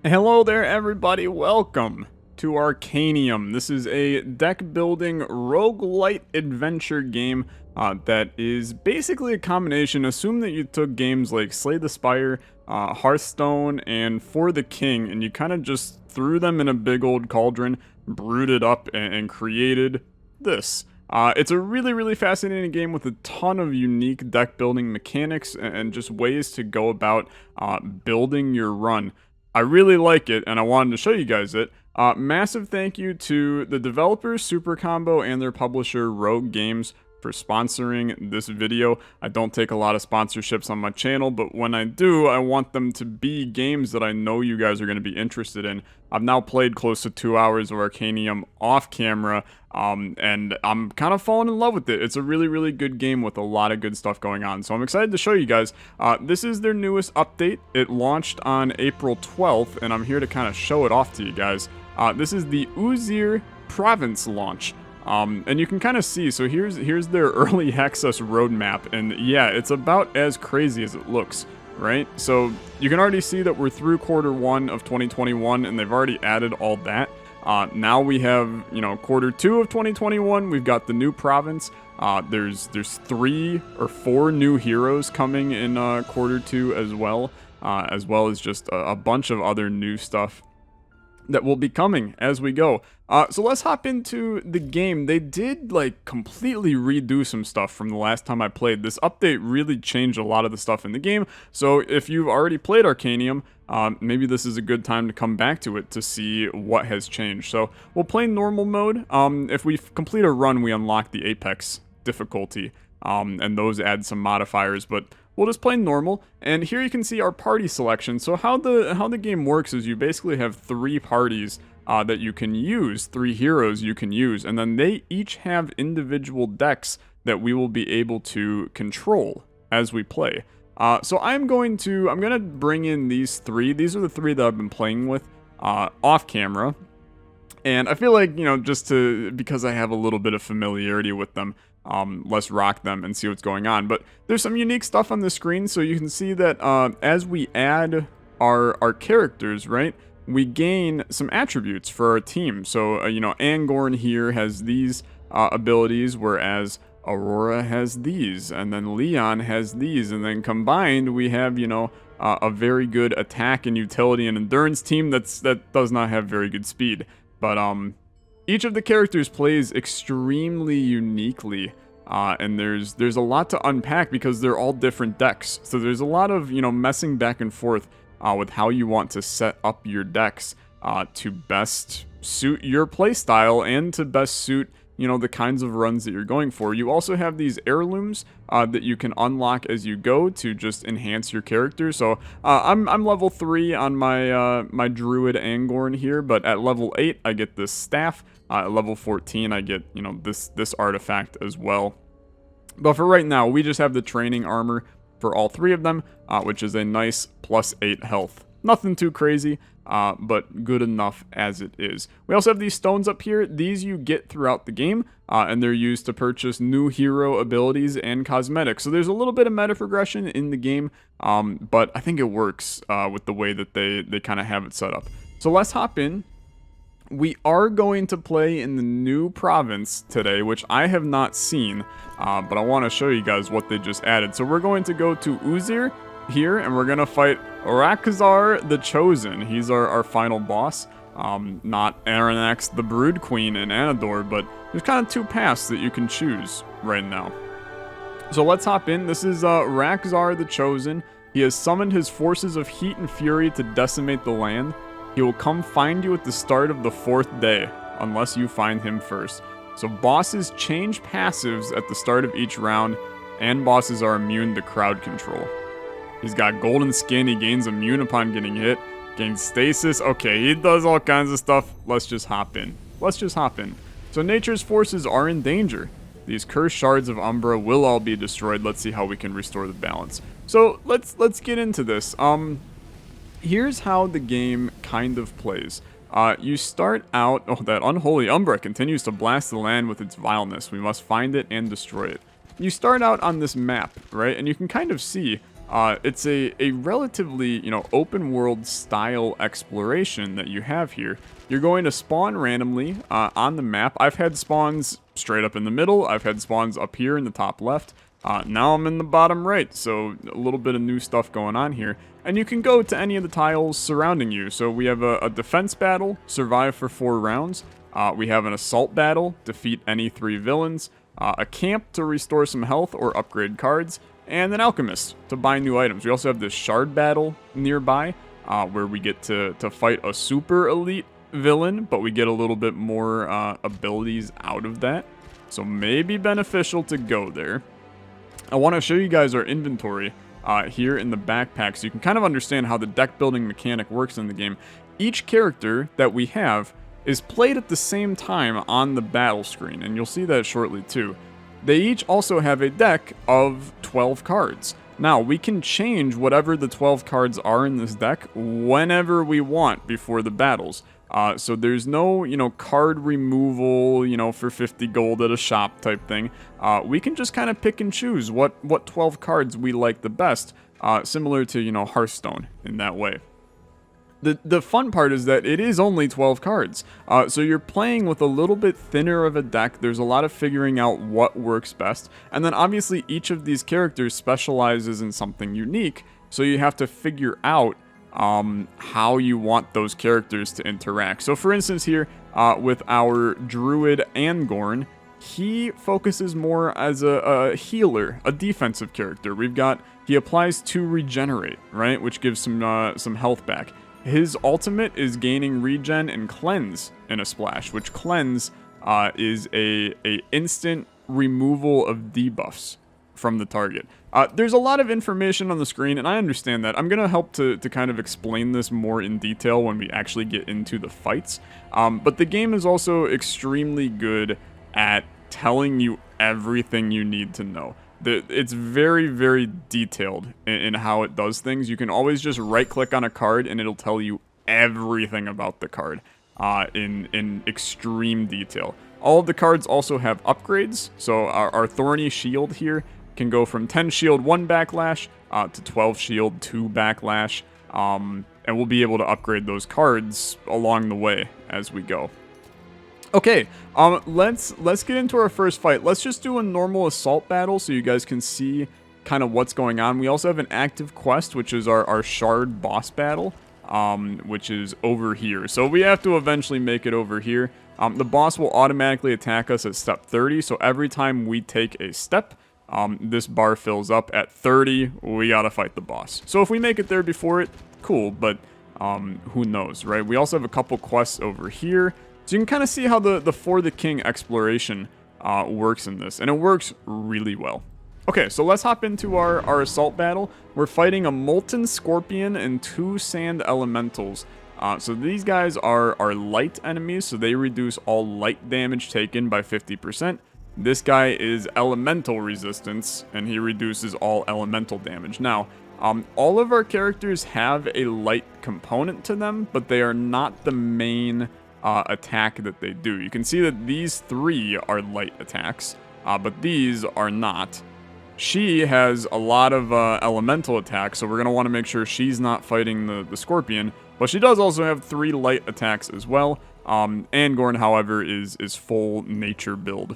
Hello there, everybody. Welcome to Arcanium. This is a deck building roguelite adventure game that is basically a combination. Assume that you took games like Slay the Spire, Hearthstone, and For the King, and you kind of just threw them in a big old cauldron, brewed it up, and created this. It's a really fascinating game with a ton of unique deck building mechanics and just ways to go about building your run. I really like it, and I wanted to show you guys it. Massive thank you to the developers, Super Combo, and their publisher, Rogue Games, for sponsoring this video. I don't take a lot of sponsorships on my channel, but when I do, I want them to be games that I know you guys are going to be interested in. I've now played close to 2 hours of Arcanium off camera, and I'm kind of falling in love with it. It's a really good game with a lot of good stuff going on, so I'm excited to show you guys. This is their newest update. It launched on April 12th, and I'm here to kind of show it off to you guys. This is the Uzir Province launch. And you can kind of see, so here's their early access roadmap, and yeah, it's about as crazy as it looks, right? So you can already see that we're through Q1 of 2021, and they've already added all that. Now we have, Q2 of 2021, we've got the new province. There's 3 or 4 new heroes coming in Q2 as well as just a bunch of other new stuff that will be coming as we go. So let's hop into the game. They did completely redo some stuff from the last time I played. This update really changed a lot of the stuff in the game. So if you've already played Arcanium, maybe this is a good time to come back to it to see what has changed. So we'll play normal mode. If we complete a run, we unlock the Apex difficulty, and those add some modifiers, but we'll just play normal. And here you can see our party selection. So how the game works is you basically have 3 parties that you can use, 3 heroes you can use, and then they each have individual decks that we will be able to control as we play. So I'm gonna bring in these 3. These are the 3 that I've been playing with off camera. And I feel like, because I have a little bit of familiarity with them, let's rock them and see what's going on. But there's some unique stuff on the screen, so you can see that as we add our characters, right, we gain some attributes for our team. So, Angorn here has these abilities, whereas Aurora has these, and then Leon has these, and then combined we have, a very good attack and utility and endurance team that does not have very good speed. But each of the characters plays extremely uniquely, and there's a lot to unpack because they're all different decks. So there's a lot of messing back and forth with how you want to set up your decks to best suit your playstyle and to best suit the kinds of runs that you're going for. You also have these heirlooms that you can unlock as you go to just enhance your character. So I'm level 3 on my druid Angorn here, but at level 8 I get this staff. At level 14 I get this artifact as well. But for right now, we just have the training armor for all 3 of them, which is a nice +8 health. Nothing too crazy, but good enough as it is. We also have these stones up here. These you get throughout the game, and they're used to purchase new hero abilities and cosmetics. So there's a little bit of meta progression in the game, but I think it works with the way that they kind of have it set up. So let's hop in. We are going to play in the new province today, which I have not seen, but I want to show you guys what they just added. So we're going to go to Uzir here, and we're going to fight Rakzar the Chosen. He's our final boss. Not Aranax the Brood Queen and Anador, but there's kind of 2 paths that you can choose right now. So let's hop in. This is Rakzar the Chosen. He has summoned his forces of heat and fury to decimate the land. He will come find you at the start of the 4th day, unless you find him first. So bosses change passives at the start of each round, and bosses are immune to crowd control. He's got golden skin, he gains immune upon getting hit, gains stasis. Okay, he does all kinds of stuff. Let's just hop in. So nature's forces are in danger. These cursed shards of Umbra will all be destroyed. Let's see how we can restore the balance. So let's get into this. Here's how the game kind of plays. You start out... Oh, that unholy Umbra continues to blast the land with its vileness. We must find it and destroy it. You start out on this map, right? And you can kind of see It's a relatively, open world style exploration that you have here. You're going to spawn randomly on the map. I've had spawns straight up in the middle. I've had spawns up here in the top left. Now I'm in the bottom right, so a little bit of new stuff going on here. And you can go to any of the tiles surrounding you. So we have a defense battle, survive for 4 rounds. We have an assault battle, defeat any 3 villains. A camp to restore some health or upgrade cards. And an alchemist to buy new items. We also have this shard battle nearby, where we get to fight a super elite villain, but we get a little bit more abilities out of that. So maybe beneficial to go there. I want to show you guys our inventory here in the backpack so you can kind of understand how the deck building mechanic works in the game. Each character that we have is played at the same time on the battle screen, and you'll see that shortly too. They each also have a deck of 12 cards. Now, we can change whatever the 12 cards are in this deck whenever we want before the battles. So there's no, card removal, for 50 gold at a shop type thing. We can just kind of pick and choose what 12 cards we like the best, similar to, Hearthstone in that way. The fun part is that it is only 12 cards, so you're playing with a little bit thinner of a deck. There's a lot of figuring out what works best, and then obviously each of these characters specializes in something unique, so you have to figure out how you want those characters to interact. So for instance here, with our Druid Angorn, he focuses more as a healer, a defensive character. He applies to regenerate, right, which gives some health back. His ultimate is gaining regen and cleanse in a splash, which cleanse is a instant removal of debuffs from the target. There's a lot of information on the screen, and I understand that. I'm going to help to kind of explain this more in detail when we actually get into the fights. But the game is also extremely good at telling you everything you need to know. It's very, very detailed in how it does things. You can always just right-click on a card, and it'll tell you everything about the card in extreme detail. All of the cards also have upgrades. So our Thorny Shield here can go from 10 shield 1 backlash to 12 shield 2 backlash. And we'll be able to upgrade those cards along the way as we go. Okay, let's get into our first fight. Let's just do a normal assault battle so you guys can see kind of what's going on. We also have an active quest, which is our shard boss battle, which is over here. So we have to eventually make it over here. The boss will automatically attack us at step 30, so every time we take a step, this bar fills up. At 30, we gotta fight the boss. So if we make it there before it, cool, but who knows, right? We also have a couple quests over here. So you can kind of see how the For the King exploration works in this, and it works really well. Okay, so let's hop into our assault battle. We're fighting a Molten Scorpion and 2 Sand Elementals. So these guys are light enemies, so they reduce all light damage taken by 50%. This guy is Elemental Resistance, and he reduces all elemental damage. Now, all of our characters have a light component to them, but they are not the main attack that they do. You can see that these 3 are light attacks, but these are not. She has a lot of elemental attacks, so we're going to want to make sure she's not fighting the Scorpion, but she does also have 3 light attacks as well. Angorn, however, is full nature build.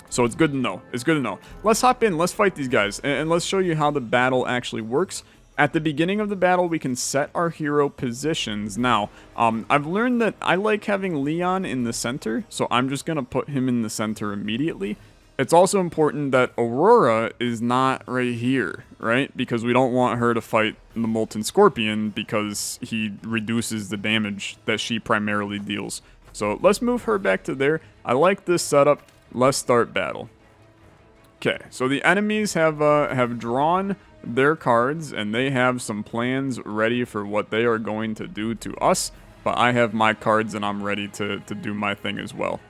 So it's good to know. It's good to know. Let's hop in. Let's fight these guys, and let's show you how the battle actually works. At the beginning of the battle, we can set our hero positions. Now, I've learned that I like having Leon in the center, so I'm just going to put him in the center immediately. It's also important that Aurora is not right here, right? Because we don't want her to fight the Molten Scorpion because he reduces the damage that she primarily deals. So let's move her back to there. I like this setup. Let's start battle. Okay, so the enemies have drawn their cards, and they have some plans ready for what they are going to do to us, but I have my cards and I'm ready to do my thing as well.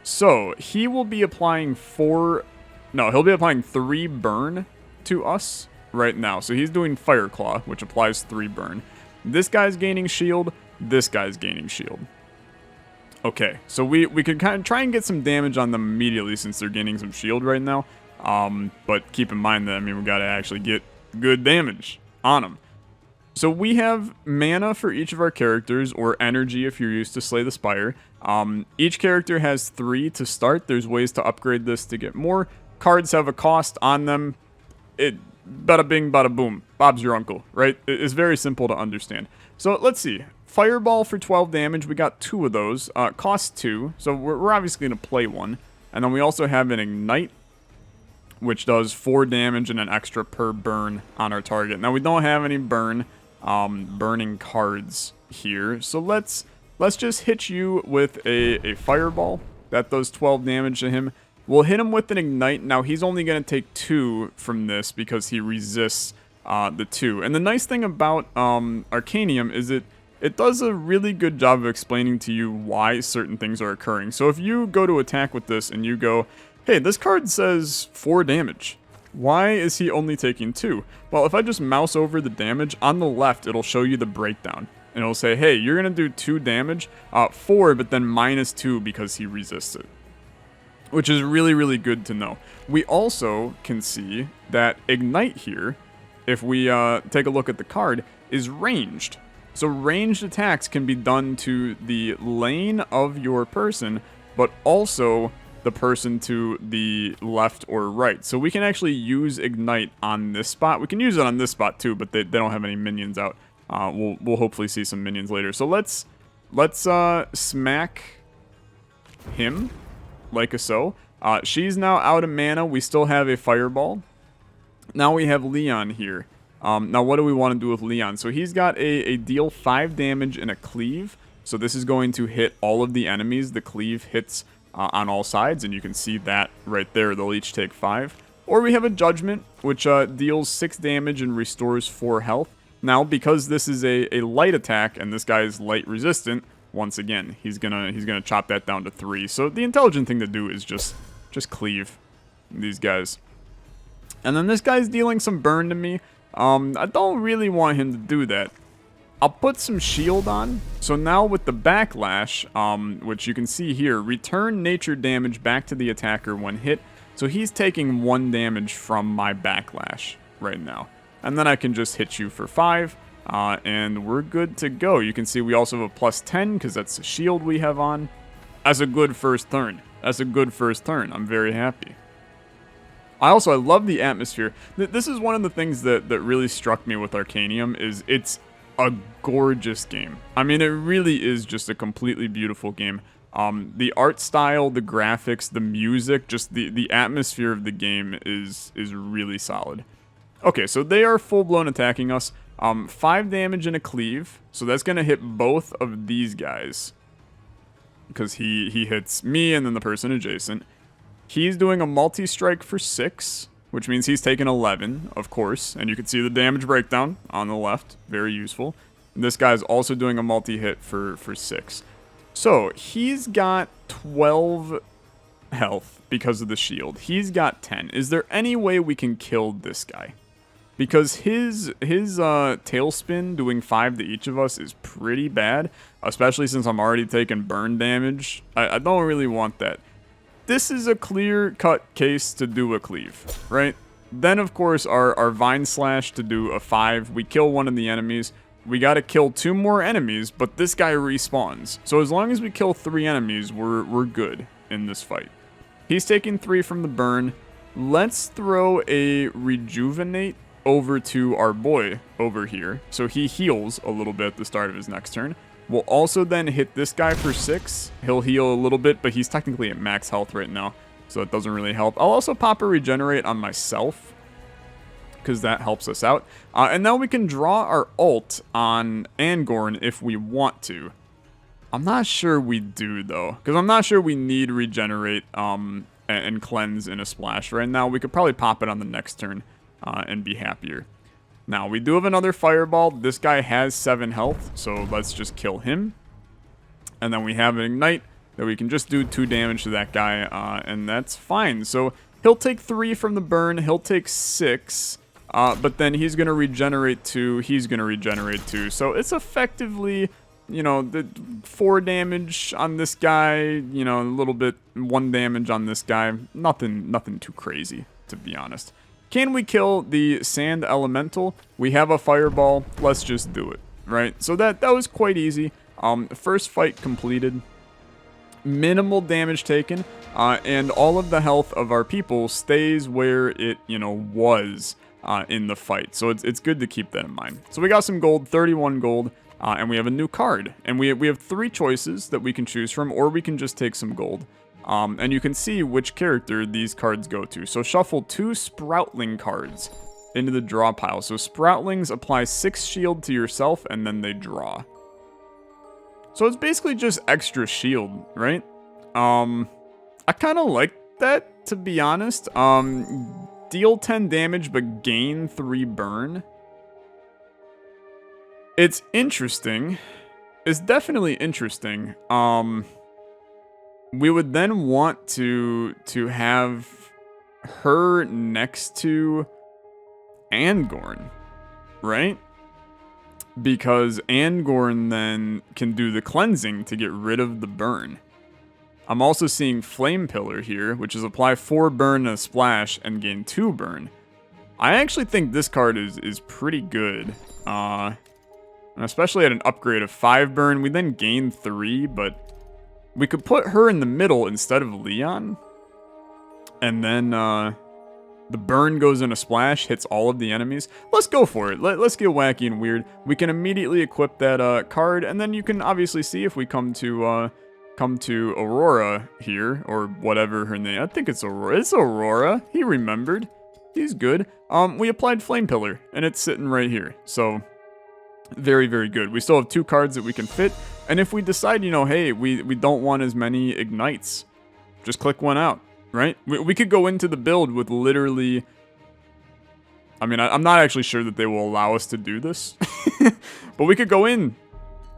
So he will be applying he'll be applying 3 burn to us right now. So he's doing Fire Claw, which applies 3 burn. This guy's gaining shield, this guy's gaining shield. Okay, so we could kind of try and get some damage on them immediately since they're gaining some shield right now. But keep in mind that, I mean, we gotta actually get good damage on him. So we have mana for each of our characters, or energy if you're used to Slay the Spire. Each character has 3 to start. There's ways to upgrade this to get more. Cards have a cost on them. Bada bing, bada boom. Bob's your uncle, right? It's very simple to understand. So let's see. Fireball for 12 damage. We got 2 of those. Costs 2. So we're obviously going to play one. And then we also have an Ignite, which does 4 damage and an extra per burn on our target. Now we don't have any burning cards here. So let's just hit you with a Fireball. That does 12 damage to him. We'll hit him with an Ignite. Now, he's only going to take 2 from this because he resists the 2. And the nice thing about Arcanium is it does a really good job of explaining to you why certain things are occurring. So if you go to attack with this and you go, hey, this card says 4 damage. Why is he only taking 2? Well, if I just mouse over the damage, on the left, it'll show you the breakdown. And it'll say, hey, you're going to do 2 damage, 4, but then minus 2 because he resists it. Which is really, really good to know. We also can see that Ignite here, if we take a look at the card, is ranged. So ranged attacks can be done to the lane of your person, but also the person to the left or right. So we can actually use Ignite on this spot. We can use it on this spot too, but they don't have any minions out. We'll hopefully see some minions later. So let's smack him. Like so. She's now out of mana. We still have a Fireball. Now we have Leon here. Now what do we want to do with Leon? So he's got a deal 5 damage and a cleave. So this is going to hit all of the enemies. The cleave hits on all sides, and you can see that right there. They'll each take 5. Or we have a Judgment, which deals 6 damage and restores 4 health. Now, because this is a light attack, and this guy is light resistant, once again, he's gonna chop that down to 3. So the intelligent thing to do is just cleave these guys. And then this guy's dealing some burn to me. I don't really want him to do that. I'll put some shield on. So now with the backlash, which you can see here, return nature damage back to the attacker when hit. So he's taking 1 damage from my backlash right now. And then I can just hit you for 5. And we're good to go. You can see we also have a plus 10 because that's the shield we have on. That's a good first turn. I'm very happy. I love the atmosphere. This is one of the things that really struck me with Arcanium is it's a gorgeous game. I mean, it really is just a completely beautiful game. The art style, the graphics, the music, just the atmosphere of the game is really solid. Okay, so they are full-blown attacking us. 5 damage and a cleave, so that's going to hit both of these guys. Because he hits me and then the person adjacent. He's doing a multi-strike for 6, which means he's taking 11, of course. And you can see the damage breakdown on the left. Very useful. And this guy's also doing a multi-hit for 6. So, he's got 12 health because of the shield. He's got 10. Is there any way we can kill this guy? Because his tailspin doing 5 to each of us is pretty bad, especially since I'm already taking burn damage. I don't really want that. This is a clear-cut case to do a cleave, right? Then, of course, our Vine Slash to do a 5. We kill one of the enemies. We gotta kill 2 more enemies, but this guy respawns. So as long as we kill 3 enemies, we're good in this fight. He's taking 3 from the burn. Let's throw a Rejuvenate over to our boy over here. So he heals a little bit at the start of his next turn. We'll also then hit this guy for 6. He'll heal a little bit, but he's technically at max health right now, so it doesn't really help. I'll also pop a Regenerate on myself, because that helps us out. And now we can draw our ult on Angorn if we want to. I'm not sure we do, though, because I'm not sure we need Regenerate and Cleanse in a splash right now. We could probably pop it on the next turn and be happier. Now, we do have another Fireball. This guy has 7 health, so let's just kill him. And then we have an Ignite that we can just do 2 damage to that guy, and that's fine. So he'll take 3 from the burn. He'll take 6, but then he's going to regenerate 2. He's going to regenerate 2. So it's effectively, you know, the 4 damage on this guy, you know, a little bit 1 damage on this guy. Nothing too crazy, to be honest. Can we kill the sand elemental? We have a fireball. Let's just do it, right? So that was quite easy. First fight completed. Minimal damage taken, and all of the health of our people stays where it, was in the fight. So it's good to keep that in mind. So we got some gold, 31 gold, and we have a new card. And we have 3 choices that we can choose from, or we can just take some gold. And you can see which character these cards go to. So shuffle 2 Sproutling cards into the draw pile. So Sproutlings apply 6 shield to yourself, and then they draw. So it's basically just extra shield, right? I kind of like that, to be honest. Deal 10 damage, but gain 3 burn. It's interesting. It's definitely interesting. We would then want to have her next to Angorn, right? Because Angorn then can do the cleansing to get rid of the burn. I'm also seeing Flame Pillar here, which is apply 4 burn and a splash and gain 2 burn. I actually think this card is pretty good. And especially at an upgrade of 5 burn, we then gain 3, but we could put her in the middle instead of Leon. And then the burn goes in a splash, hits all of the enemies. Let's go for it. Let's get wacky and weird. We can immediately equip that card, and then you can obviously see if we come to Aurora here, or whatever her name. I think it's Aurora. It's Aurora. He remembered. He's good. We applied Flame Pillar, and it's sitting right here. So very, very good. We still have 2 cards that we can fit, and if we decide, hey, we don't want as many ignites, just click one out. Right? We could go into the build with literally... I mean, I'm not actually sure that they will allow us to do this. But we could go in...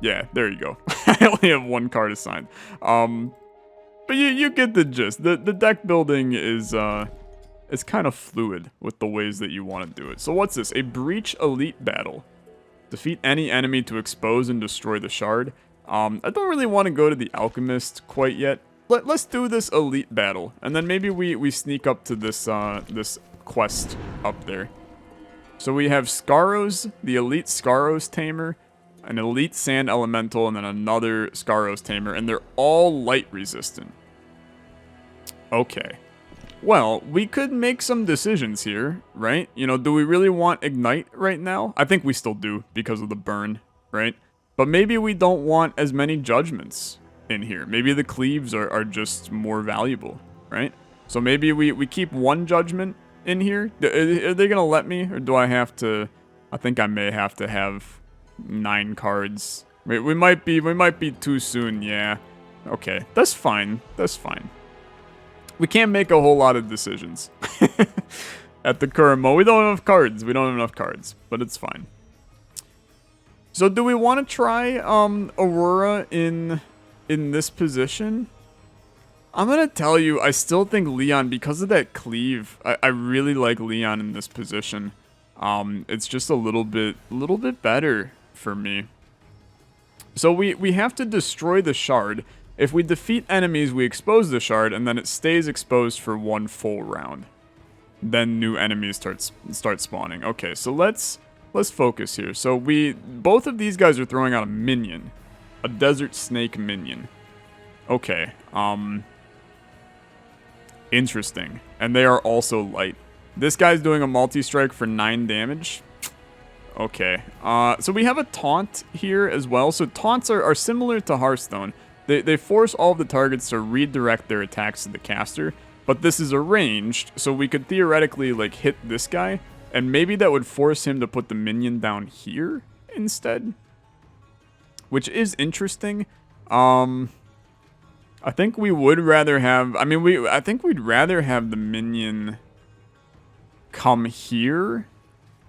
Yeah, there you go. I only have 1 card assigned. But you get the gist. The deck building is kind of fluid with the ways that you want to do it. So what's this? A Breach Elite Battle. Defeat any enemy to expose and destroy the shard. I don't really want to go to the Alchemist quite yet. Let's do this elite battle, and then maybe we sneak up to this this quest up there. So we have Scaros, the elite Scaros tamer, an elite sand elemental, and then another Scaros tamer, and they're all light resistant. Okay. Well, we could make some decisions here, right? Do we really want Ignite right now? I think we still do because of the burn, right? But maybe we don't want as many judgments in here. Maybe the cleaves are just more valuable, right? So maybe we keep 1 judgment in here. Are they gonna let me, or do I have to? I think I may have to have 9 cards. We might be too soon. Yeah. Okay, that's fine. That's fine. We can't make a whole lot of decisions at the current moment. We don't have enough cards. We don't have enough cards, but it's fine. So do we want to try Aurora in this position? I'm gonna tell you, I still think Leon, because of that cleave, I really like Leon in this position. It's just a little bit better for me. So we have to destroy the shard. If we defeat enemies, we expose the shard, and then it stays exposed for 1 full round. Then new enemies start spawning. Okay, so let's focus here. So both of these guys are throwing out a minion. A desert snake minion. Okay, interesting. And they are also light. This guy's doing a multi-strike for 9 damage. Okay, so we have a taunt here as well. So taunts are similar to Hearthstone. They force all of the targets to redirect their attacks to the caster, but this is arranged, so we could theoretically hit this guy, and maybe that would force him to put the minion down here instead, which is interesting. I think we would rather have, I think we'd rather have the minion come here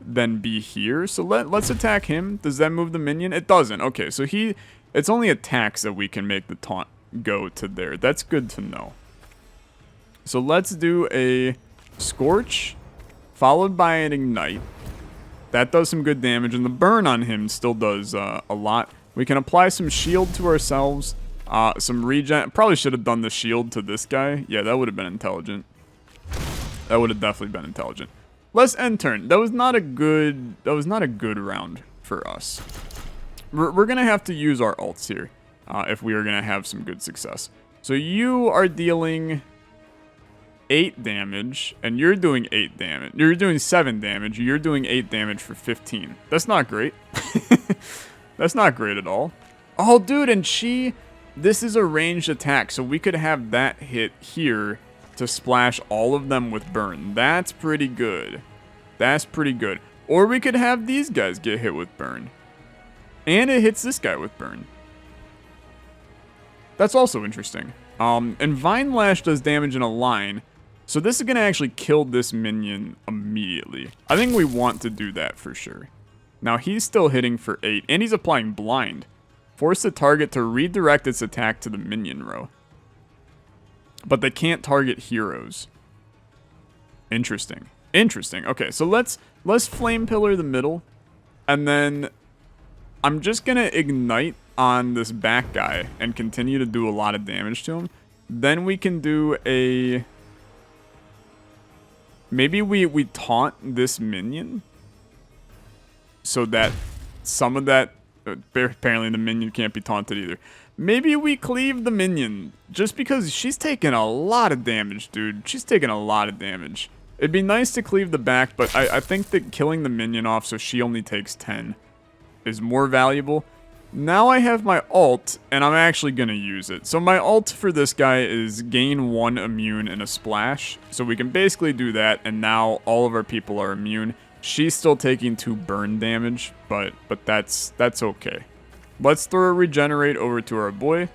than be here. So let's attack him. Does that move the minion? It doesn't. Okay, so it's only attacks that we can make the taunt go to there. That's good to know. So let's do a Scorch, followed by an Ignite. That does some good damage, and the burn on him still does a lot. We can apply some shield to ourselves, some regen. Probably should have done the shield to this guy. Yeah, that would have been intelligent. That would have definitely been intelligent. Let's end turn. That was not a good round for us. We're going to have to use our ults here if we are going to have some good success. So you are dealing 8 damage, and you're doing 8 damage. You're doing 7 damage. You're doing 8 damage for 15. That's not great. That's not great at all. Oh, dude, and this is a ranged attack, so we could have that hit here to splash all of them with burn. That's pretty good. That's pretty good. Or we could have these guys get hit with burn. And it hits this guy with burn. That's also interesting. And Vine Lash does damage in a line, so this is going to actually kill this minion immediately. I think we want to do that for sure. Now he's still hitting for 8, and he's applying blind. Force the target to redirect its attack to the minion row. But they can't target heroes. Interesting. Interesting. Okay, so let's Flame Pillar the middle, and then I'm just going to ignite on this back guy and continue to do a lot of damage to him. Then we can do a... Maybe we taunt this minion so that some of that... Apparently the minion can't be taunted either. Maybe we cleave the minion just because she's taking a lot of damage, dude. She's taking a lot of damage. It'd be nice to cleave the back, but I think that killing the minion off so she only takes 10 is more valuable. Now I have my ult, and I'm actually going to use it. So my ult for this guy is gain 1 immune and a splash. So we can basically do that, and now all of our people are immune. She's still taking 2 burn damage, but that's okay. Let's throw a regenerate over to our boy,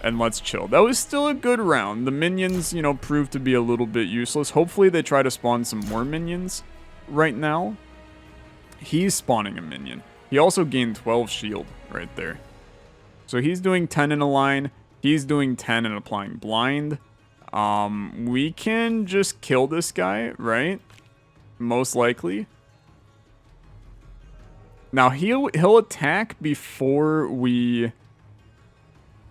and let's chill. That was still a good round. The minions, you know, proved to be a little bit useless. Hopefully they try to spawn some more minions right now. He's spawning a minion. He also gained 12 shield right there. So he's doing 10 in a line. He's doing 10 and applying blind. We can just kill this guy, right? Most likely. Now he'll attack before we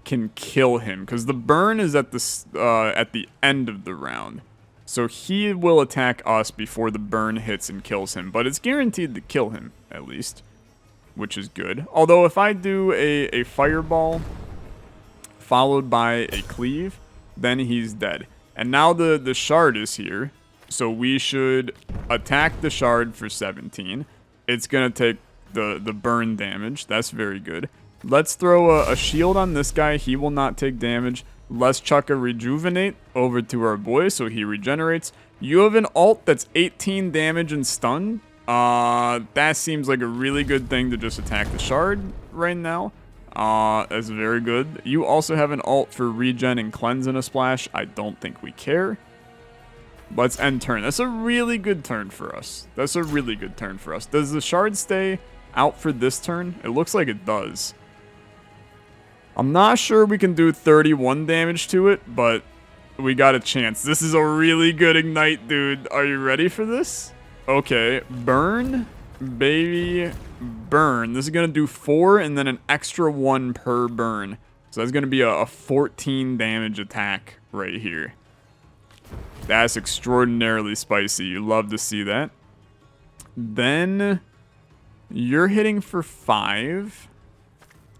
can kill him, because the burn is at the end of the round. So he will attack us before the burn hits and kills him, but it's guaranteed to kill him at least, which is good. Although if I do a fireball followed by a cleave, then he's dead. And now the shard is here, so we should attack the shard for 17. It's gonna take the burn damage. That's very good. Let's throw a shield on this guy. He will not take damage. Let's chuck a rejuvenate over to our boy so he regenerates. You have an ult that's 18 damage and stun. That seems like a really good thing to just attack the shard right now. That's very good. You also have an ult for regen and cleanse and a splash. I don't think we care. Let's end turn. That's a really good turn for us. That's a really good turn for us. Does the shard stay out for this turn? It looks like it does. I'm not sure we can do 31 damage to it, but we got a chance. This is a really good ignite, dude. Are you ready for this? Okay, burn, baby, burn. This is going to do 4 and then an extra 1 per burn. So that's going to be a 14 damage attack right here. That's extraordinarily spicy. You love to see that. Then you're hitting for 5.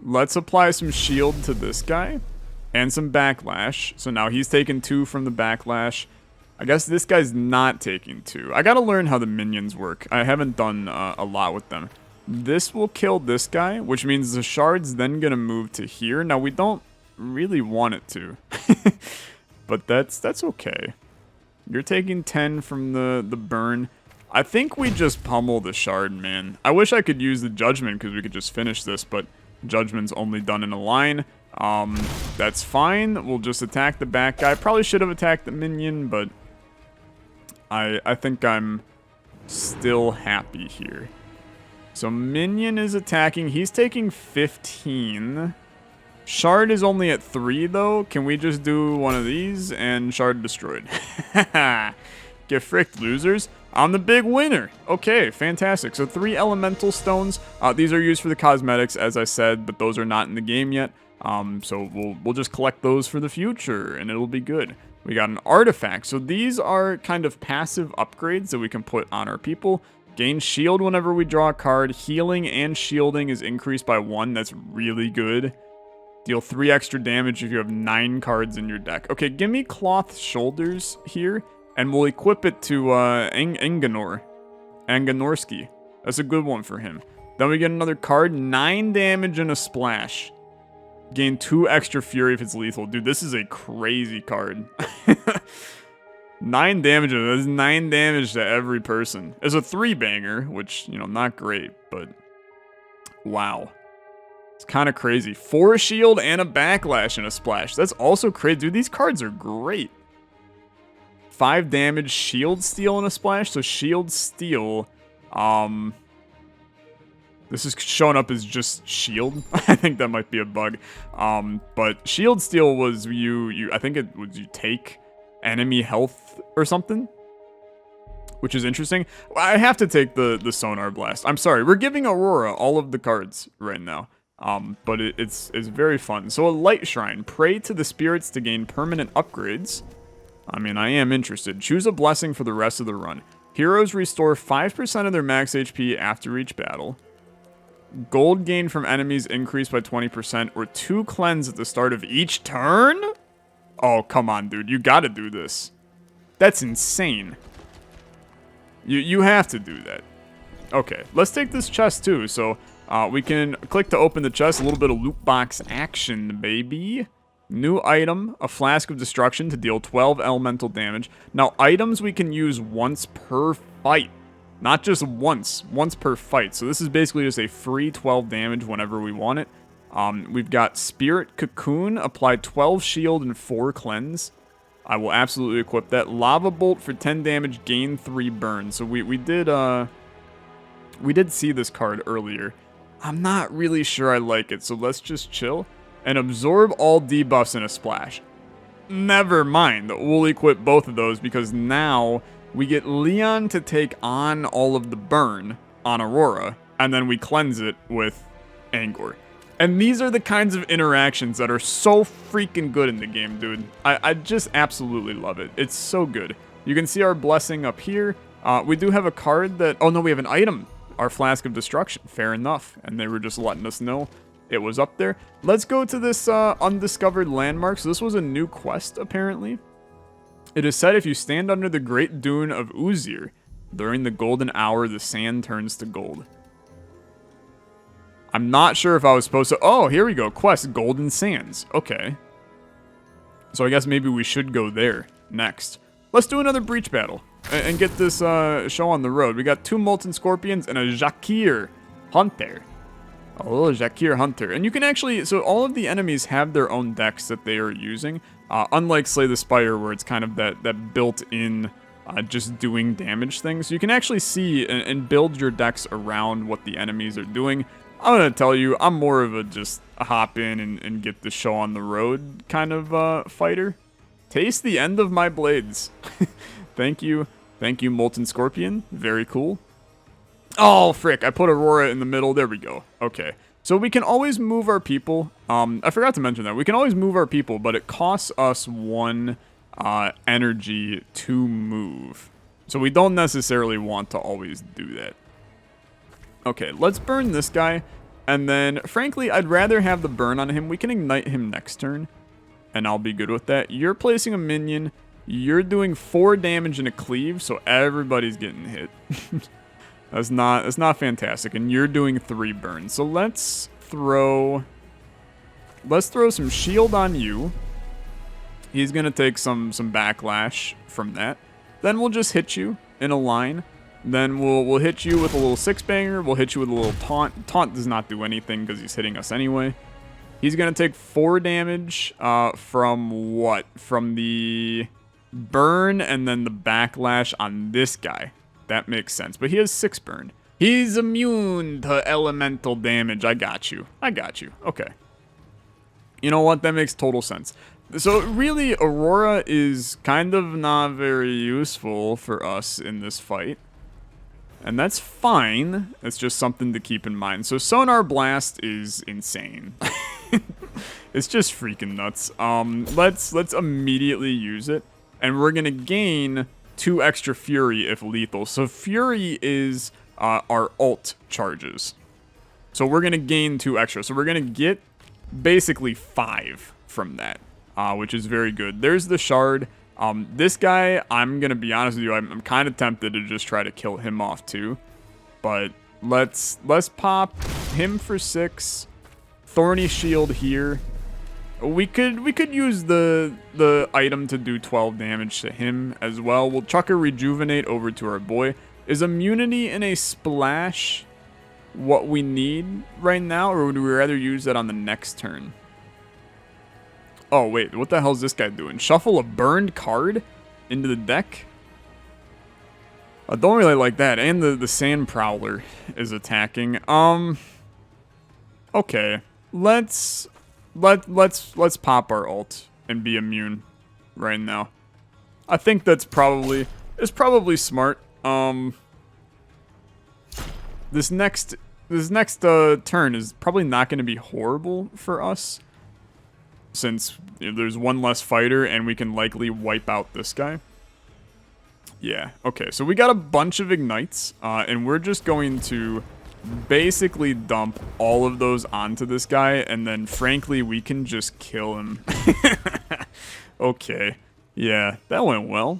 Let's apply some shield to this guy and some backlash. So now he's taking 2 from the backlash. I guess this guy's not taking 2. I gotta learn how the minions work. I haven't done a lot with them. This will kill this guy, which means the shard's then gonna move to here. Now we don't really want it to, but that's okay. You're taking 10 from the burn. I think we just pummel the shard, man. I wish I could use the judgment because we could just finish this, but judgment's only done in a line. That's fine. We'll just attack the back guy. Probably should have attacked the minion, but I think I'm still happy here. So minion is attacking. He's taking 15. Shard is only at 3 though. Can we just do one of these and shard destroyed? Get fricked, losers. I'm the big winner. Okay, fantastic. So 3 elemental stones. These are used for the cosmetics, as I said, but those are not in the game yet. So we'll just collect those for the future, and it'll be good. We got an artifact. So these are kind of passive upgrades that we can put on our people. Gain shield whenever we draw a card. Healing and shielding is increased by 1. That's really good. Deal 3 extra damage if you have 9 cards in your deck. Okay, give me Cloth Shoulders here, and we'll equip it to Anganorski. That's a good one for him. Then we get another card, 9 damage and a splash. Gain 2 extra fury if it's lethal. Dude, this is a crazy card. 9 damage, that's 9 damage to every person. It's a 3-banger, which, you know, not great, but wow. It's kind of crazy. 4 shield and a backlash and a splash. That's also crazy. Dude, these cards are great. 5 damage, shield steal and a splash. So shield steal, this is showing up as just shield. I think that might be a bug. But shield steal was I think it was you take enemy health or something, which is interesting. I have to take the Sonar Blast. I'm sorry. We're giving Aurora all of the cards right now. But it's very fun. So a Light Shrine. Pray to the spirits to gain permanent upgrades. I mean, I am interested. Choose a blessing for the rest of the run. Heroes restore 5% of their max HP after each battle. Gold gain from enemies increased by 20% or 2 cleanse at the start of each turn? Oh, come on, dude. You gotta do this. That's insane. You have to do that. Okay, let's take this chest too. So we can click to open the chest. A little bit of loot box action, baby. New item, a Flask of Destruction to deal 12 elemental damage. Now, items we can use once per fight. Not just once per fight. So this is basically just a free 12 damage whenever we want it. We've got Spirit Cocoon, apply 12 shield and 4 cleanse. I will absolutely equip that. Lava Bolt for 10 damage, gain 3 burn. So we did see this card earlier. I'm not really sure I like it, so let's just chill. And absorb all debuffs in a splash. Never mind, we'll equip both of those because now we get Leon to take on all of the burn on Aurora, and then we cleanse it with Angor. And these are the kinds of interactions that are so freaking good in the game, dude. I just absolutely love it. It's so good. You can see our blessing up here. We do have a card that... Oh, no, we have an item. Our Flask of Destruction. Fair enough. And they were just letting us know it was up there. Let's go to this undiscovered landmark. So this was a new quest, apparently. It is said if you stand under the Great Dune of Uzir, during the golden hour, the sand turns to gold. I'm not sure if I was supposed to... Oh, here we go. Quest, Golden Sands. Okay. So I guess maybe we should go there next. Let's do another breach battle and get this show on the road. We got 2 Molten Scorpions and a Jakir Hunter. A little Jakir Hunter. And you can actually... So all of the enemies have their own decks that they are using. Unlike Slay the Spire, where it's kind of that built-in... just doing damage things. So you can actually see and build your decks around what the enemies are doing. I'm going to tell you, I'm more of a just hop in and get the show on the road kind of fighter. Taste the end of my blades. Thank you. Thank you, Molten Scorpion. Very cool. Oh, frick. I put Aurora in the middle. There we go. Okay. So we can always move our people. I forgot to mention that. We can always move our people, but it costs us 1 energy to move. So we don't necessarily want to always do that. Okay, let's burn this guy. And then, frankly, I'd rather have the burn on him. We can ignite him next turn. And I'll be good with that. You're placing a minion. You're doing 4 damage and a cleave, so everybody's getting hit. That's not fantastic. And you're doing 3 burns. So let's throw some shield on you. He's gonna take some backlash from that. Then we'll just hit you in a line. Then we'll hit you with a little 6-banger. We'll hit you with a little taunt. Taunt does not do anything because he's hitting us anyway. He's going to take 4 damage from what? From the burn and then the backlash on this guy. That makes sense. But he has 6 burn. He's immune to elemental damage. I got you. Okay. You know what? That makes total sense. So really, Aurora is kind of not very useful for us in this fight. And that's fine. It's just something to keep in mind. So Sonar Blast is insane. It's just freaking nuts. Let's immediately use it. And we're going to gain 2 extra Fury if lethal. So Fury is our ult charges. So we're going to gain 2 extra. So we're going to get basically 5 from that, which is very good. There's the shard. This guy, I'm going to be honest with you, I'm kind of tempted to just try to kill him off too. But let's pop him for 6. Thorny shield here. We could use the item to do 12 damage to him as well. We'll chuck a rejuvenate over to our boy. Is immunity in a splash what we need right now, or would we rather use that on the next turn? Oh wait, what the hell is this guy doing? Shuffle a burned card into the deck? I don't really like that. And the Sand Prowler is attacking. Okay. Let's pop our ult and be immune right now. I think that's probably smart. This next turn is probably not going to be horrible for us, since there's one less fighter and we can likely wipe out this guy. Yeah, okay, so we got a bunch of ignites, and we're just going to basically dump all of those onto this guy, and then frankly we can just kill him. Okay, yeah, that went well.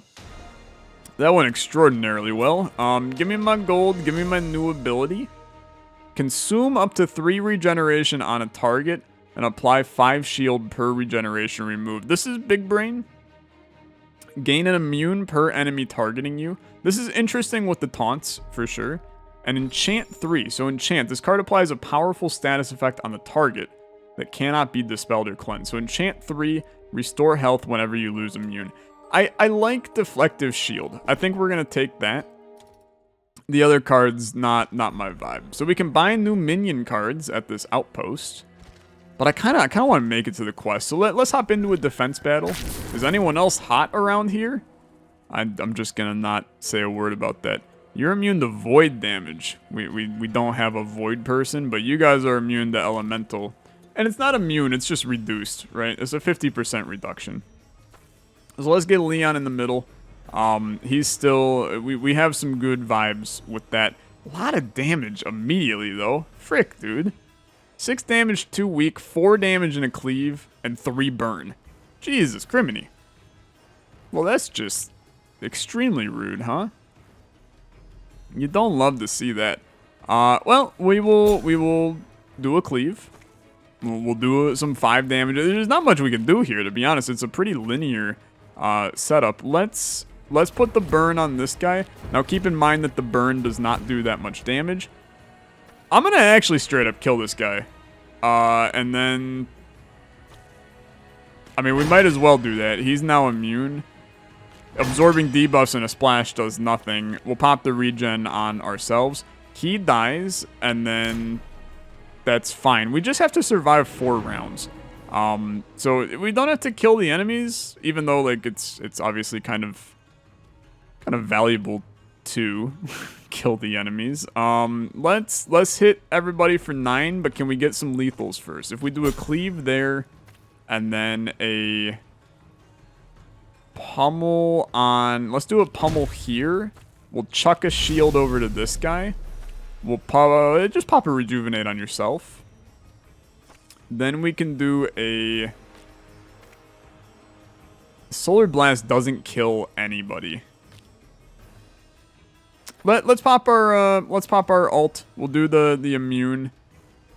That went extraordinarily well. Give me my gold, give me my new ability. Consume up to 3 regeneration on a target and apply 5 shield per regeneration removed. This is big brain. Gain an immune per enemy targeting you. This is interesting with the taunts for sure. And enchant 3. So enchant. This card applies a powerful status effect on the target that cannot be dispelled or cleansed. So enchant 3, restore health whenever you lose immune. I like deflective shield. I think we're gonna take that. The other cards, not my vibe. So we can buy new minion cards at this outpost. But I kind of want to make it to the quest. So let's hop into a defense battle. Is anyone else hot around here? I'm just gonna not say a word about that. You're immune to void damage. We don't have a void person, but you guys are immune to elemental. And it's not immune, it's just reduced, right? It's a 50% reduction. So let's get Leon in the middle. He's still... We have some good vibes with that. A lot of damage immediately, though. Frick, dude. 6 damage, 2 weak, 4 damage in a cleave, and 3 burn. Jesus, criminy. Well, that's just extremely rude, huh? You don't love to see that. Well, we will do a cleave. We'll do some 5 damage. There's not much we can do here, to be honest. It's a pretty linear setup. Let's put the burn on this guy. Now, keep in mind that the burn does not do that much damage. I'm gonna actually straight up kill this guy. And then... I mean, we might as well do that. He's now immune. Absorbing debuffs in a splash does nothing. We'll pop the regen on ourselves. He dies, and then... that's fine. We just have to survive 4 rounds. So we don't have to kill the enemies, even though, like, it's obviously kind of valuable to kill the enemies. Let's hit everybody for 9, but can we get some lethals first? If we do a cleave there, and then a pummel on... let's do a pummel here. We'll chuck a shield over to this guy. We'll just pop a rejuvenate on yourself. Then we can do a... Solar Blast doesn't kill anybody. Let's pop our ult. We'll do the immune.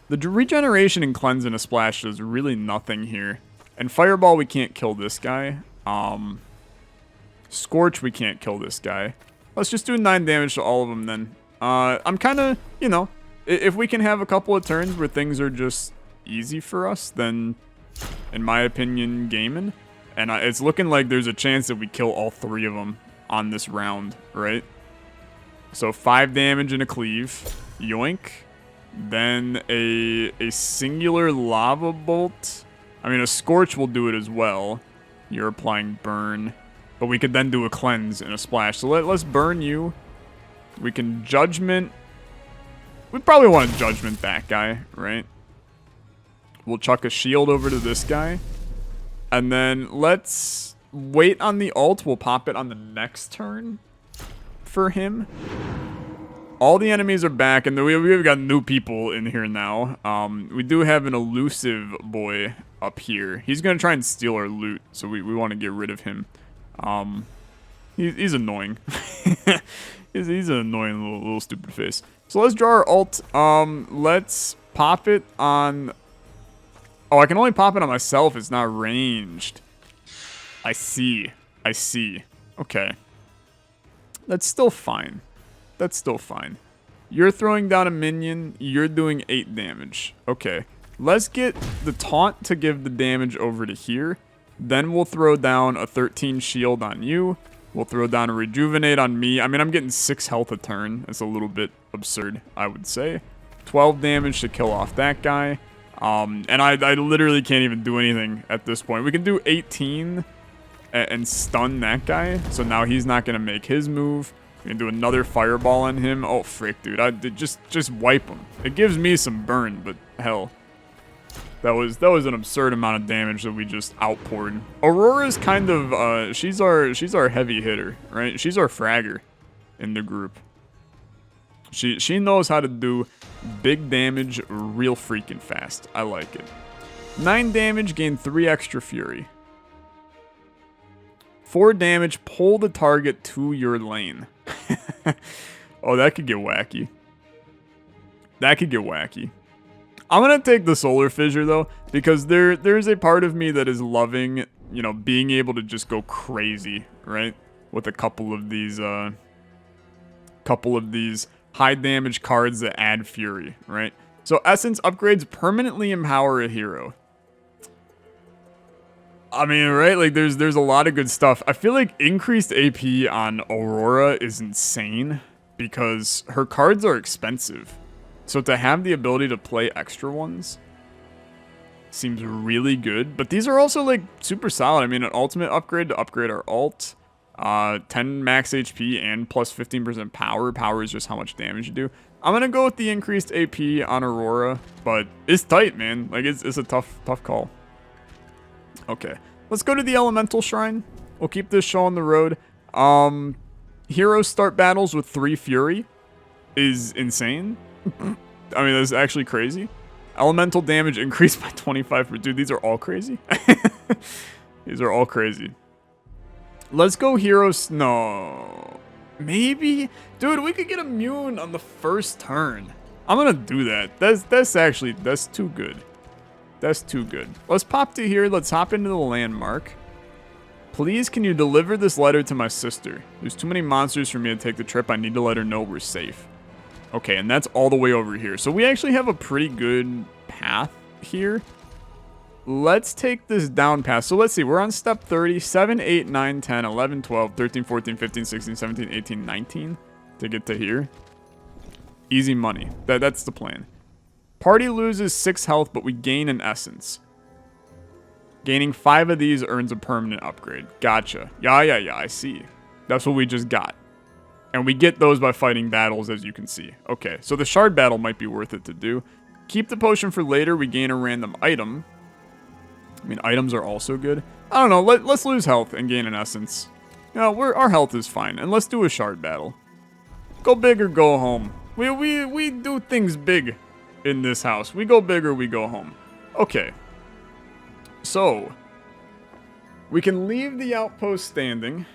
The regeneration and cleanse in a splash does really nothing here. And Fireball, we can't kill this guy. Scorch, we can't kill this guy. Let's just do 9 damage to all of them then. I'm kind of, you know, if we can have a couple of turns where things are just easy for us, then, in my opinion, gaming. And it's looking like there's a chance that we kill all 3 of them on this round, right? So 5 damage in a cleave, yoink. Then a singular lava bolt. I mean, a scorch will do it as well. You're applying burn, but we could then do a cleanse and a splash. So let's burn you. We can judgment. We probably want to judgment that guy, right? We'll chuck a shield over to this guy. And then let's wait on the ult. We'll pop it on the next turn for him. All the enemies are back, and we've got new people in here now. We do have an elusive boy up here. He's going to try and steal our loot, so we want to get rid of him. He's annoying. he's an annoying little stupid face. So let's draw our ult. Let's pop it on... Oh, I can only pop it on myself. It's not ranged. I see. Okay. That's still fine. You're throwing down a minion. You're doing 8 damage. Okay. Let's get the taunt to give the damage over to here. Then we'll throw down a 13 shield on you. We'll throw down a rejuvenate on me. I mean, I'm getting 6 health a turn. That's a little bit absurd, I would say. 12 damage to kill off that guy. And I literally can't even do anything at this point. We can do 18 and stun that guy. So now he's not going to make his move. We can do another fireball on him. Oh, frick, dude. I did just wipe him. It gives me some burn, but hell. That was an absurd amount of damage that we just outpoured. Aurora's kind of, she's our heavy hitter, right? She's our fragger in the group. She knows how to do big damage real freaking fast. I like it. 9 damage, gain 3 extra fury. 4 damage, pull the target to your lane. Oh, that could get wacky. I'm going to take the solar fissure, though, because there's a part of me that is loving, you know, being able to just go crazy, right? With a couple of these high damage cards that add fury, right? So essence upgrades permanently empower a hero. I mean, right? Like, there's a lot of good stuff. I feel like increased AP on Aurora is insane because her cards are expensive. So to have the ability to play extra ones seems really good. But these are also, like, super solid. I mean, an ultimate upgrade to upgrade our ult. 10 max HP and plus 15% power. Power is just how much damage you do. I'm going to go with the increased AP on Aurora. But it's tight, man. Like, it's a tough call. Okay, let's go to the Elemental Shrine. We'll keep this show on the road. Heroes start battles with 3 Fury is insane. I mean, that's actually crazy. Elemental damage increased by 25%. Dude, these are all crazy. These are all crazy. Let's go heroes. No. Maybe? Dude, we could get immune on the first turn. I'm going to do that. That's too good. That's too good. Let's pop to here. Let's hop into the landmark. Please, can you deliver this letter to my sister? There's too many monsters for me to take the trip. I need to let her know we're safe. Okay, and that's all the way over here. So we actually have a pretty good path here. Let's take this down path. So let's see. We're on step 30. 7, 8, 9, 10, 11, 12, 13, 14, 15, 16, 17, 18, 19 to get to here. Easy money. That's the plan. Party loses 6 health, but we gain an essence. Gaining 5 of these earns a permanent upgrade. Gotcha. Yeah, I see. That's what we just got. And we get those by fighting battles, as you can see. Okay, so the shard battle might be worth it to do. Keep the potion for later. We gain a random item. I mean, items are also good. I don't know. Let's lose health and gain an essence. You know, our health is fine. And let's do a shard battle. Go big or go home. We do things big in this house. We go big or we go home. Okay. So, we can leave the outpost standing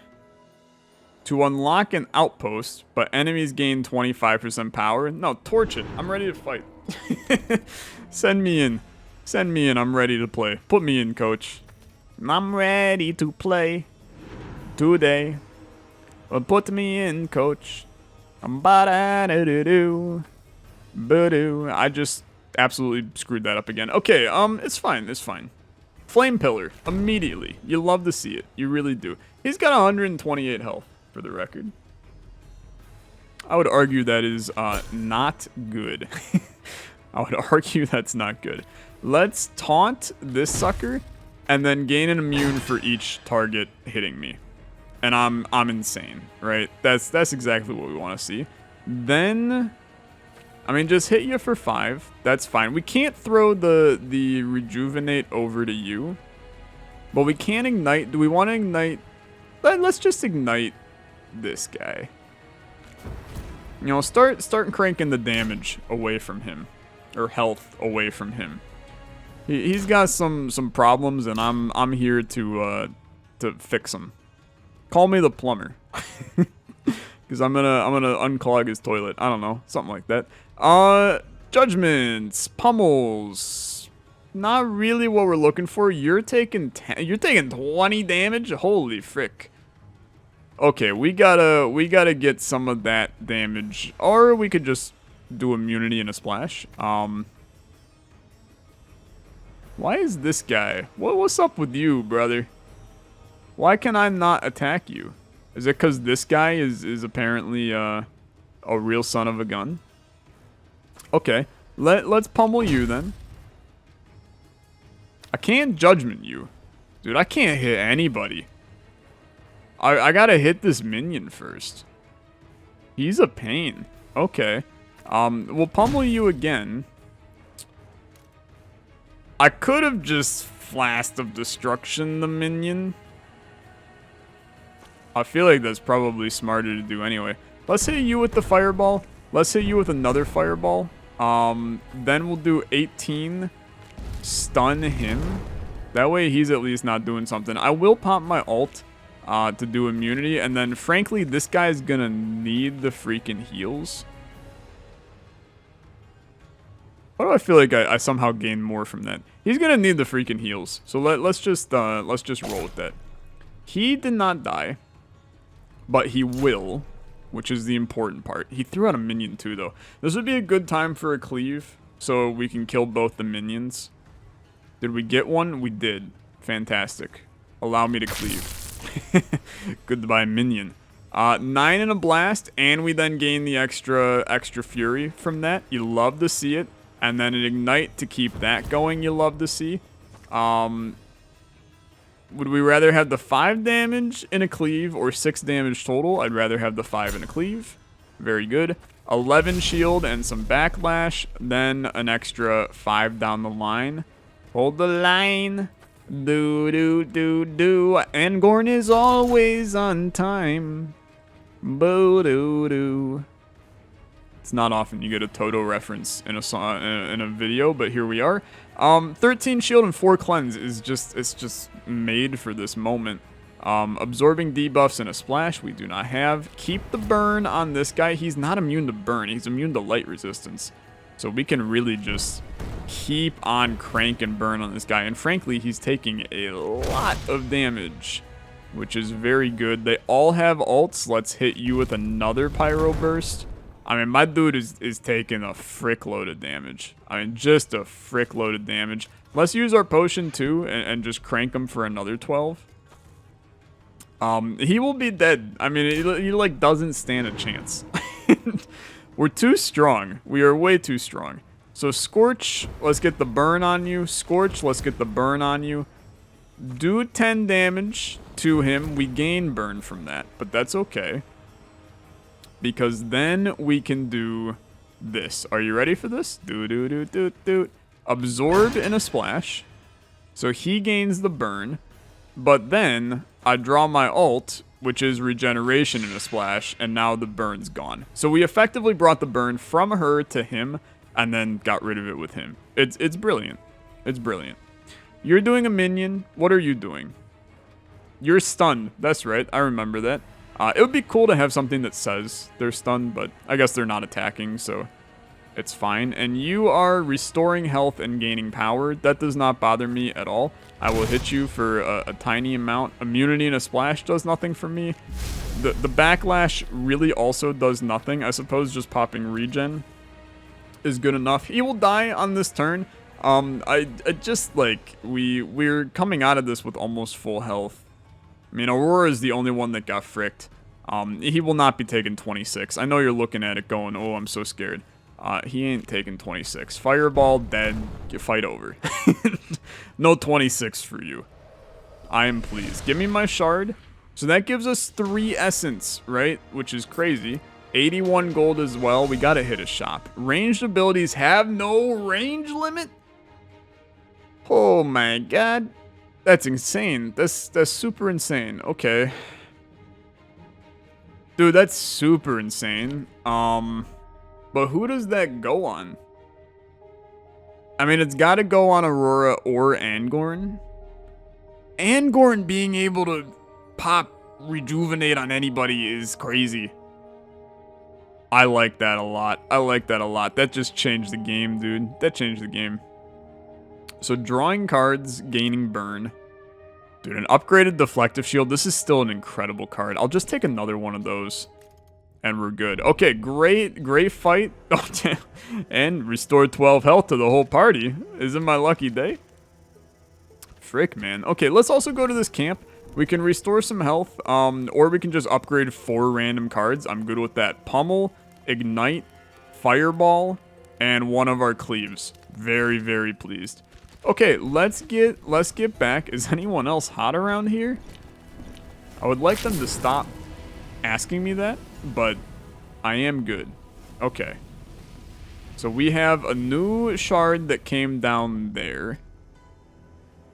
to unlock an outpost, but enemies gain 25% power. No, torch it. I'm ready to fight. Send me in. Send me in. I'm ready to play. Put me in, coach. I'm ready to play today. Well, put me in, coach. Ba-da-do-do-do. Boo-doo. I just absolutely screwed that up again. Okay, it's fine. It's fine. Flame Pillar, immediately. You love to see it. You really do. He's got 128 health, for the record. I would argue that is not good. I would argue that's not good. Let's taunt this sucker, and then gain an immune for each target hitting me. And I'm insane, right? That's exactly what we want to see. Then, I mean, just hit you for 5. That's fine. We can't throw the rejuvenate over to you. But we can ignite. Do we want to ignite? Let's just ignite this guy. You know, start cranking the damage away from him. Or health away from him. He's got some problems, and I'm here to fix them. Call me the plumber. Because I'm gonna unclog his toilet. I don't know, something like that. Judgments, pummels. Not really what we're looking for. You're taking 20 damage. Holy frick. Okay, we gotta get some of that damage, or we could just do immunity and a splash. Why is this guy? What's up with you, brother? Why can I not attack you? Is it because this guy is apparently a real son of a gun? Okay, let's pummel you then. I can't judgment you. Dude, I can't hit anybody. I gotta hit this minion first. He's a pain. Okay. We'll pummel you again. I could have just Blast of Destruction the minion. I feel like that's probably smarter to do anyway. Let's hit you with the fireball. Let's hit you with another fireball. Then we'll do 18. Stun him. That way he's at least not doing something. I will pop my ult to do immunity. And then frankly, this guy's gonna need the freaking heals. Why do I feel like I somehow gained more from that? He's gonna need the freaking heals. So let's just roll with that. He did not die, but he will, which is the important part. He threw out a minion too, though. This would be a good time for a cleave, so we can kill both the minions. Did we get one? We did. Fantastic. Allow me to cleave. Goodbye, minion. 9 in a blast, and we then gain the extra fury from that. You love to see it. And then an ignite to keep that going, you love to see. Would we rather have the 5 damage in a cleave or 6 damage total? I'd rather have the 5 in a cleave. Very good. 11 shield and some backlash. Then an extra 5 down the line. Hold the line. Do, do, do, do. And Gorn is always on time. Boo, do, do. It's not often you get a Toto reference in a song, in a video, but here we are. 13 shield and 4 cleanse is just made for this moment. Absorbing debuffs and a splash we do not have. Keep the burn on this guy. He's not immune to burn. He's immune to light resistance. So we can really just keep on crank and burn on this guy. And frankly, he's taking a lot of damage, which is very good. They all have ults. Let's hit you with another pyro burst. I mean, my dude is taking a frick load of damage. I mean, just a frick load of damage. Let's use our potion too and just crank him for another 12. He will be dead. I mean, he like doesn't stand a chance. We're too strong. We are way too strong. So Scorch, let's get the burn on you. Scorch, let's get the burn on you. Do 10 damage to him. We gain burn from that, but that's okay. Because then we can do this. Are you ready for this? Do. Absorb in a splash. So he gains the burn. But then I draw my ult, which is regeneration in a splash, and now the burn's gone. So we effectively brought the burn from her to him, and then got rid of it with him. It's brilliant. It's brilliant. You're doing a minion. What are you doing? You're stunned. That's right. I remember that. It would be cool to have something that says they're stunned, but I guess they're not attacking, so it's fine. And you are restoring health and gaining power. That does not bother me at all. I will hit you for a tiny amount. Immunity and a splash does nothing for me. The backlash really also does nothing. I suppose just popping regen is good enough. He will die on this turn. I just, like, we're coming out of this with almost full health. I mean, Aurora is the only one that got fricked. He will not be taking 26. I know you're looking at it going, oh, I'm so scared. He ain't taking 26. Fireball, dead. Fight over. No 26 for you. I am pleased. Give me my shard. So that gives us 3 essence, right? Which is crazy. 81 gold as well. We gotta hit a shop. Ranged abilities have no range limit? Oh my god. That's insane. That's super insane. Okay. Dude, that's super insane. But who does that go on? I mean, it's gotta go on Aurora or Angorn. Angorn being able to pop rejuvenate on anybody is crazy. I like that a lot. I like that a lot. That just changed the game, dude. That changed the game. So drawing cards, gaining burn. Dude, an upgraded deflective shield. This is still an incredible card. I'll just take another one of those. And we're good. Okay, great fight. Oh, damn. And restore 12 health to the whole party. Isn't my lucky day? Frick, man. Okay, let's also go to this camp. We can restore some health, or we can just upgrade 4 random cards. I'm good with that. Pummel, Ignite, Fireball, and one of our Cleaves. Very, very pleased. Okay, let's get back. Is anyone else hot around here? I would like them to stop asking me that, but I am good. Okay. So we have a new shard that came down there.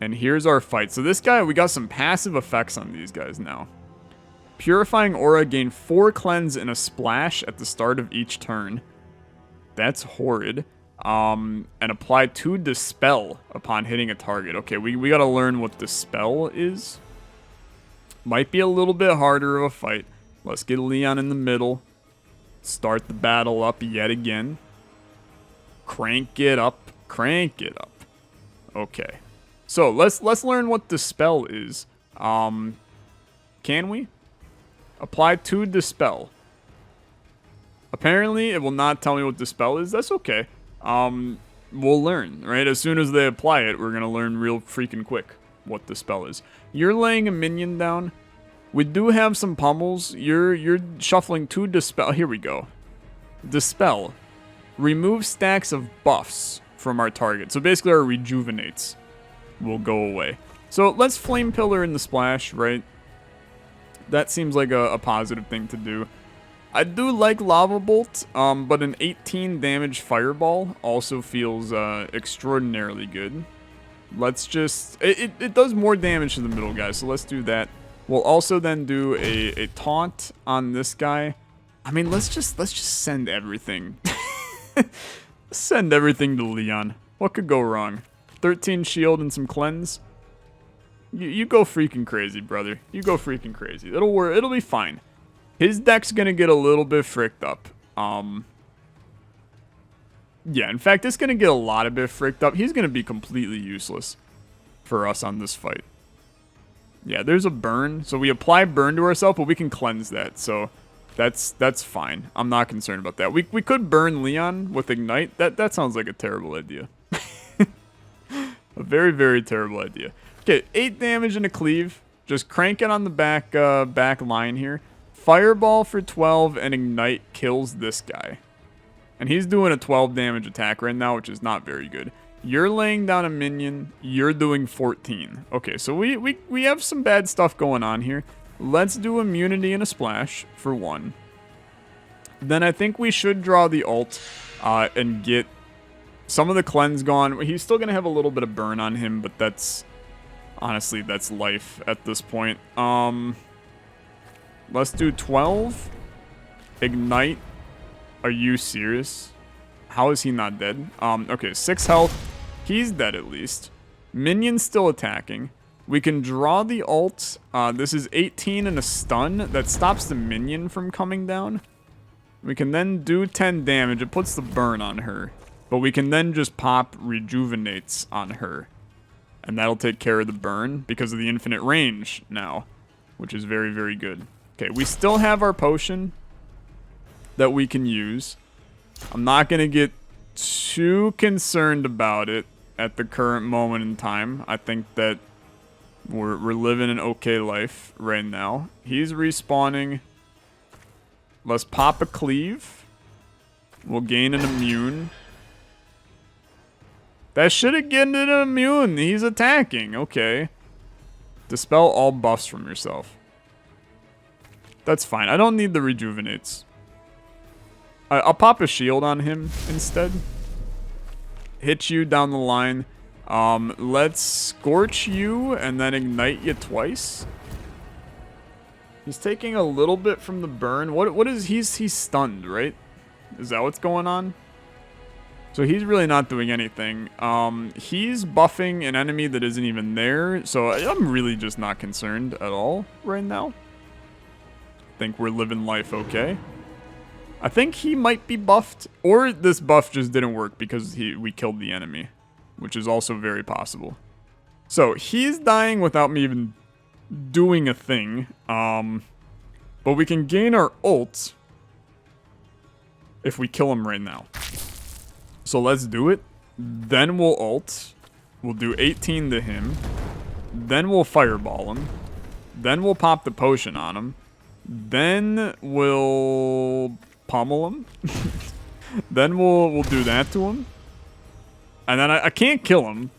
And here's our fight. So this guy, we got some passive effects on these guys now. Purifying Aura, gain 4 cleanse and a splash at the start of each turn. That's horrid. And apply 2 Dispel upon hitting a target. Okay, we gotta learn what Dispel is. Might be a little bit harder of a fight. Let's get Leon in the middle. Start the battle up yet again. Crank it up. Crank it up. Okay. So, let's learn what Dispel is. Can we? Apply 2 Dispel. Apparently, it will not tell me what Dispel is. That's okay. We'll learn, right? As soon as they apply it, we're gonna learn real freaking quick what Dispel is. You're laying a minion down. We do have some pummels. You're shuffling 2 Dispel. Here we go. Dispel. Remove stacks of buffs from our target. So basically our rejuvenates will go away. So let's Flame Pillar in the splash, right? That seems like a positive thing to do. I do like Lava Bolt, but an 18 damage Fireball also feels extraordinarily good. Let's just... It does more damage to the middle guy, so let's do that. We'll also then do a taunt on this guy. I mean, let's just send everything. Send everything to Leon. What could go wrong? 13 shield and some cleanse. You go freaking crazy, brother. You go freaking crazy. It'll work. It'll be fine. His deck's gonna get a little bit fricked up. Yeah, in fact, it's gonna get a lot of bit fricked up. He's gonna be completely useless for us on this fight. Yeah, there's a burn. So we apply burn to ourselves, but we can cleanse that. So that's fine. I'm not concerned about that. We could burn Leon with Ignite. That sounds like a terrible idea. A very, very terrible idea. Okay, 8 damage and a cleave. Just crank it on the back line here. Fireball for 12 and Ignite kills this guy. And he's doing a 12 damage attack right now, which is not very good. You're laying down a minion. You're doing 14. Okay, so we have some bad stuff going on here. Let's do immunity and a splash for 1. Then I think we should draw the ult and get some of the cleanse gone. He's still going to have a little bit of burn on him, but that's... Honestly, that's life at this point. Let's do 12. Ignite. Are you serious? How is he not dead? Okay, 6 health. He's dead at least. Minion's still attacking. We can draw the ult. This is 18 and a stun. That stops the minion from coming down. We can then do 10 damage. It puts the burn on her. But we can then just pop rejuvenates on her. And that'll take care of the burn because of the infinite range now. Which is very, very good. Okay, we still have our potion that we can use. I'm not going to get too concerned about it at the current moment in time. I think that we're living an okay life right now. He's respawning. Let's pop a cleave. We'll gain an immune. That should have given it an immune. He's attacking. Okay. Dispel all buffs from yourself. That's fine. I don't need the rejuvenates. I'll pop a shield on him instead. Hit you down the line. Let's scorch you and then ignite you twice. He's taking a little bit from the burn. What is he's stunned, right? Is that what's going on? So he's really not doing anything. He's buffing an enemy that isn't even there. So I'm really just not concerned at all right now. Think we're living life okay. I think he might be buffed, or this buff just didn't work because we killed the enemy, which is also very possible. So he's dying without me even doing a thing. But we can gain our ult if we kill him right now. So let's do it. Then we'll ult. We'll do 18 to him. Then we'll fireball him. Then we'll pop the potion on him. Then we'll pummel him. Then we'll do that to him. And then I can't kill him,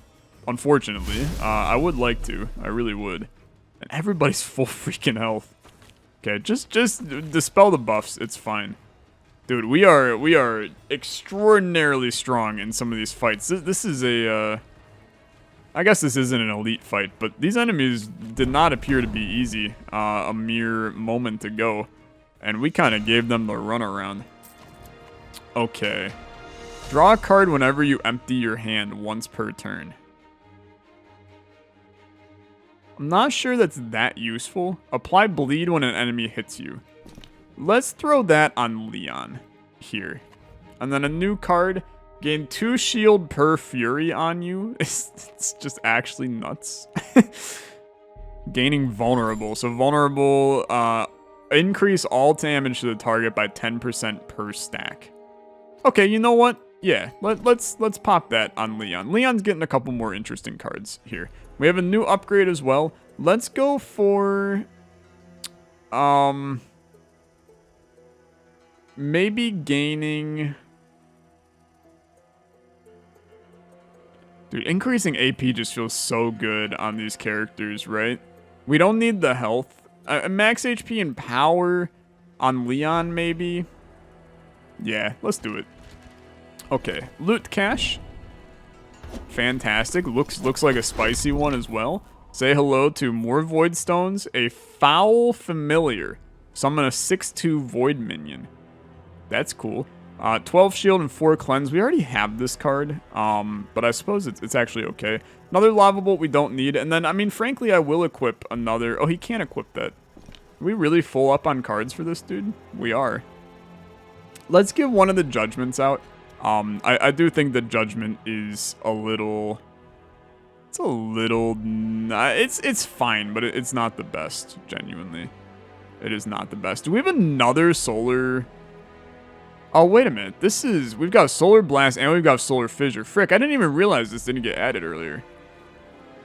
unfortunately. I would like to. I really would. And everybody's full freaking health. Okay, just dispel the buffs. It's fine. Dude, we are extraordinarily strong in some of these fights. This is a I guess this isn't an elite fight, but these enemies did not appear to be easy a mere moment ago. And we kind of gave them the runaround. Okay. Draw a card whenever you empty your hand once per turn. I'm not sure that's that useful. Apply bleed when an enemy hits you. Let's throw that on Leon here. And then a new card. Gain 2 shield per fury on you. It's just actually nuts. Gaining vulnerable. So vulnerable, increase all damage to the target by 10% per stack. Okay, you know what? Yeah, let's pop that on Leon. Leon's getting a couple more interesting cards here. We have a new upgrade as well. Let's go for maybe gaining. Dude, increasing AP just feels so good on these characters, right? We don't need the health. Max HP and power on Leon, maybe? Yeah, let's do it. Okay, loot cache. Fantastic. Looks like a spicy one as well. Say hello to more void stones. A foul familiar. Summon a 6/2 void minion. That's cool. 12 shield and 4 cleanse. We already have this card, but I suppose it's actually okay. Another lava bolt we don't need, and then, I mean, frankly, I will equip another. Oh, he can't equip that. Are we really full up on cards for this dude? We are. Let's give one of the judgments out. I do think the judgment is a little. It's a little. It's fine, but it's not the best. Genuinely, it is not the best. Do we have another solar? Oh, wait a minute. We've got Solar Blast and we've got Solar Fissure. Frick, I didn't even realize this didn't get added earlier.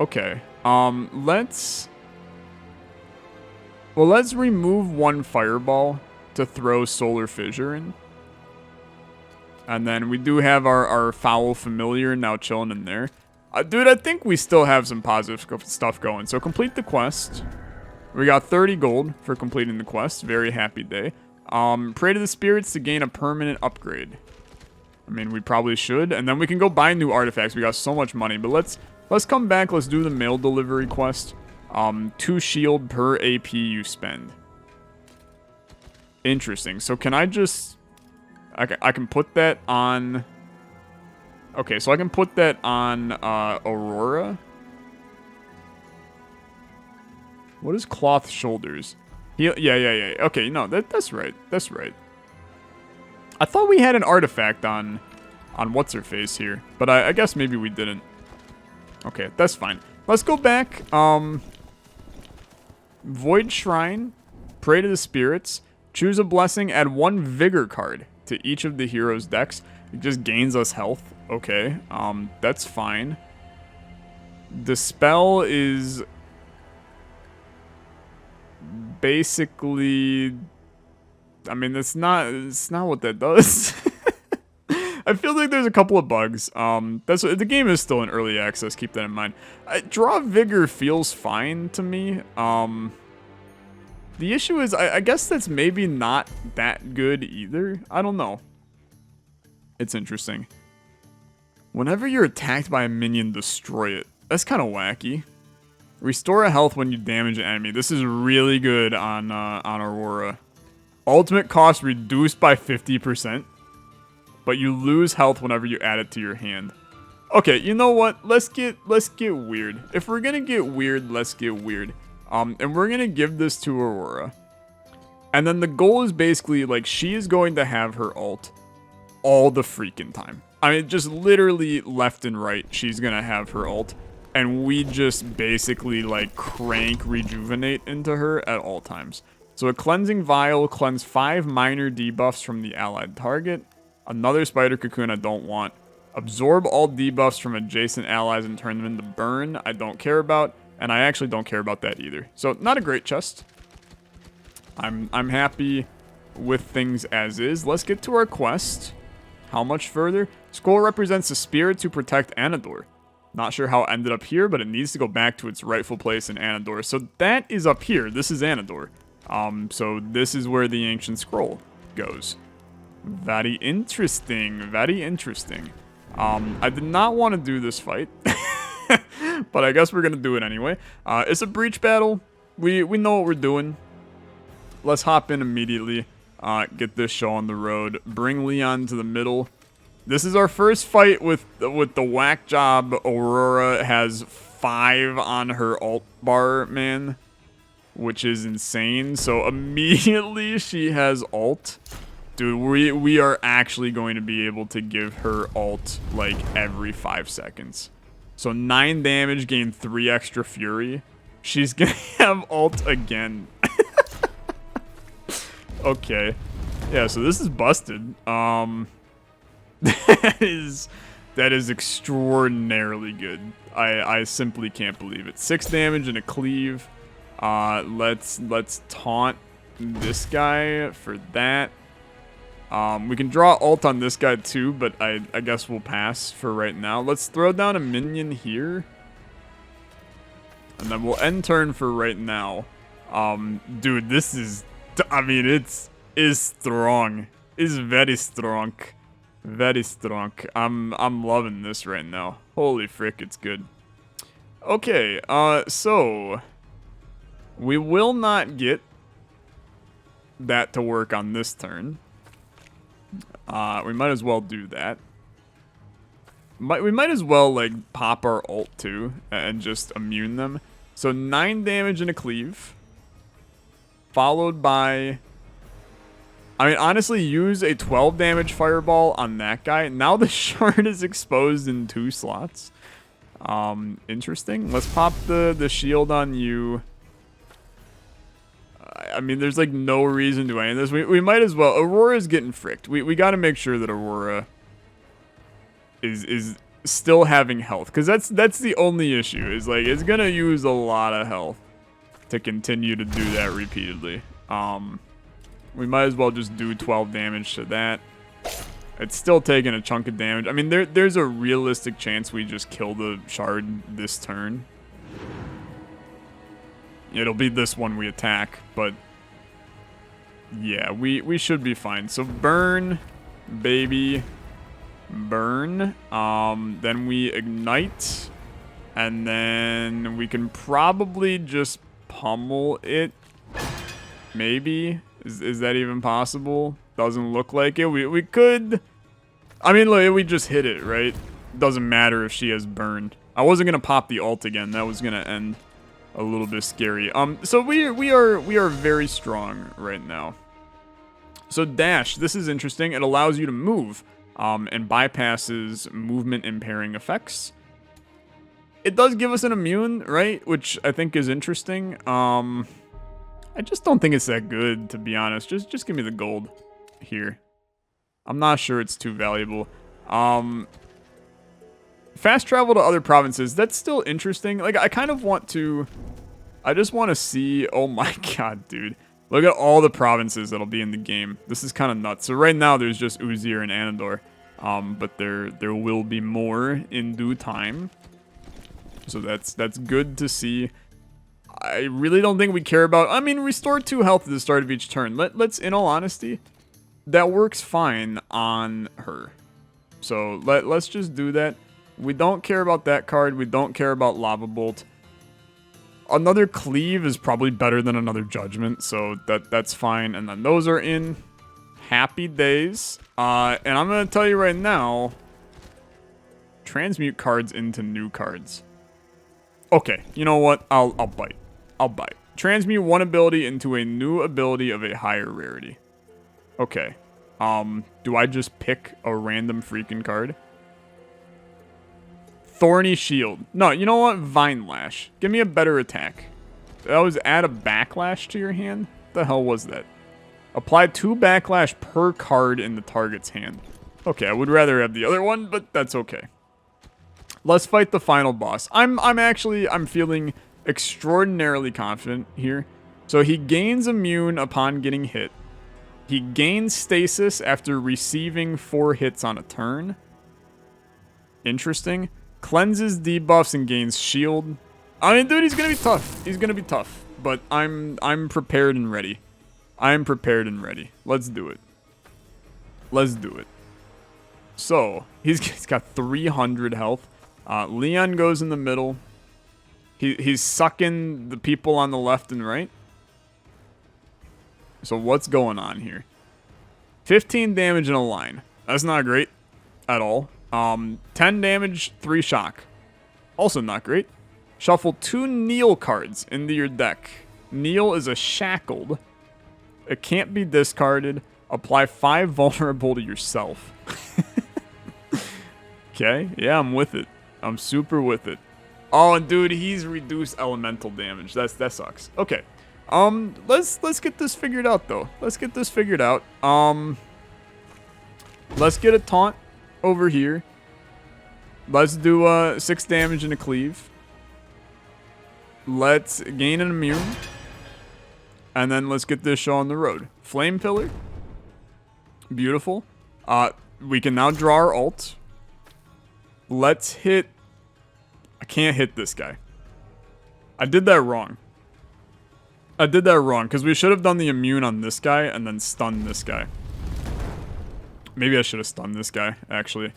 Okay. Let's remove one Fireball to throw Solar Fissure in. And then we do have our Foul Familiar now chilling in there. Dude, I think we still have some positive stuff going. So complete the quest. We got 30 gold for completing the quest. Very happy day. Pray to the spirits to gain a permanent upgrade. I mean, we probably should. And then we can go buy new artifacts. We got so much money. But let's come back. Let's do the mail delivery quest. 2 shield per AP you spend. Interesting. So can I just... I can put that on... Okay, so I can put that on Aurora. What is cloth shoulders? Yeah. Okay, no, that's right. That's right. I thought we had an artifact on what's her face here, but I guess maybe we didn't. Okay, that's fine. Let's go back. Void Shrine, pray to the spirits, choose a blessing, add 1 vigor card to each of the heroes' decks. It just gains us health. Okay, that's fine. The spell is basically, I mean, it's not what that does. I feel like there's a couple of bugs. The game is still in early access. Keep that in mind. Draw vigor feels fine to me. The issue is, I guess that's maybe not that good either. I don't know. It's interesting. Whenever you're attacked by a minion, destroy it. That's kind of wacky. Restore a health when you damage an enemy. This is really good on Aurora. Ultimate cost reduced by 50%, but you lose health whenever you add it to your hand. Okay, you know what? Let's get weird. If we're gonna get weird, let's get weird. And we're gonna give this to Aurora. And then the goal is basically, like, she is going to have her ult all the freaking time. I mean, just literally left and right, she's gonna have her ult. And we just basically, like, crank Rejuvenate into her at all times. So a Cleansing Vial, cleanse 5 minor debuffs from the allied target. Another Spider Cocoon I don't want. Absorb all debuffs from adjacent allies and turn them into burn. I don't care about. And I actually don't care about that either. So, not a great chest. I'm happy with things as is. Let's get to our quest. How much further? Skull represents the spirits who protect Anador. Not sure how it ended up here, but it needs to go back to its rightful place in Anador. So that is up here. This is Anador. So this is where the ancient scroll goes. Very interesting. Very interesting. I did not want to do this fight, but I guess we're gonna do it anyway. It's a breach battle. We know what we're doing. Let's hop in immediately. Get this show on the road. Bring Leon to the middle. This is our first fight with the whack job. Aurora has 5 on her ult bar, man, which is insane. So immediately she has ult. Dude, we are actually going to be able to give her ult like every 5 seconds. So 9 damage, gain 3 extra fury. She's gonna have ult again. Okay. Yeah, so this is busted. That is extraordinarily good. I simply can't believe it. 6 damage and a cleave. Let's taunt this guy for that. We can draw ult on this guy too, but I guess we'll pass for right now. Let's throw down a minion here. And then we'll end turn for right now. Dude, this is, I mean, is strong. Is very strong. Very strong. I'm loving this right now. Holy frick, it's good. Okay, so we will not get that to work on this turn. We might as well do that. We might as well, like, pop our ult too and just immune them. So 9 damage and a cleave, followed by, I mean, honestly, use a 12 damage fireball on that guy. Now the shard is exposed in 2 slots. Interesting. Let's pop the shield on you. I mean, there's like no reason to any of this. We might as well. Aurora's getting fricked. We got to make sure that Aurora is still having health, because that's the only issue. Is like it's gonna use a lot of health to continue to do that repeatedly. We might as well just do 12 damage to that. It's still taking a chunk of damage. I mean, there's a realistic chance we just kill the shard this turn. It'll be this one we attack, but yeah, we should be fine. So burn, baby, burn. Then we ignite, and then we can probably just pummel it. Maybe. Is that even possible? Doesn't look like it. We could. I mean, look, we just hit it, right? Doesn't matter if she has burned. I wasn't gonna pop the ult again. That was gonna end a little bit scary. So we are very strong right now. So dash, this is interesting. It allows you to move, and bypasses movement impairing effects. It does give us an immune, right? Which I think is interesting. I just don't think it's that good, to be honest. Just give me the gold here. I'm not sure it's too valuable. Fast travel to other provinces, that's still interesting. Like, I kind of want to, I just want to see, oh my god, dude. Look at all the provinces that'll be in the game. This is kind of nuts. So right now, there's just Uzir and Anador. But there will be more in due time. So that's good to see. I really don't think we care about, I mean, restore 2 health at the start of each turn. Let's, in all honesty, that works fine on her. So let's just do that. We don't care about that card. We don't care about Lava Bolt. Another Cleave is probably better than another Judgment, so that's fine. And then those are in. Happy days. And I'm going to tell you right now, transmute cards into new cards. Okay, you know what? I'll bite. I'll bite. Transmute one ability into a new ability of a higher rarity. Okay. Do I just pick a random freaking card? Thorny Shield. No, you know what? Vine Lash. Give me a better attack. That was add a backlash to your hand? What the hell was that? Apply 2 backlash per card in the target's hand. Okay, I would rather have the other one, but that's okay. Let's fight the final boss. I'm feeling extraordinarily confident here. So he gains immune upon getting hit. He gains stasis after receiving 4 hits on a turn. Interesting. Cleanses debuffs and gains shield. I mean, dude, he's gonna be tough. He's gonna be tough. But I'm prepared and ready. I'm prepared and ready. Let's do it. Let's do it. So, he's got 300 health. Leon goes in the middle. He's sucking the people on the left and right. So what's going on here? 15 damage in a line. That's not great at all. 10 damage, 3 shock. Also not great. Shuffle 2 Kneel cards into your deck. Kneel is a shackled. It can't be discarded. Apply 5 vulnerable to yourself. Okay, yeah, I'm with it. I'm super with it. Oh, and dude, he's reduced elemental damage. That sucks. Okay. Let's get this figured out though. Let's get this figured out. Let's get a taunt over here. Let's do 6 damage and a cleave. Let's gain an immune. And then let's get this show on the road. Flame Pillar. Beautiful. We can now draw our ult. Let's hit... I can't hit this guy. I did that wrong. I did that wrong, because we should have done the immune on this guy and then stunned this guy. Maybe I should have stunned this guy, actually.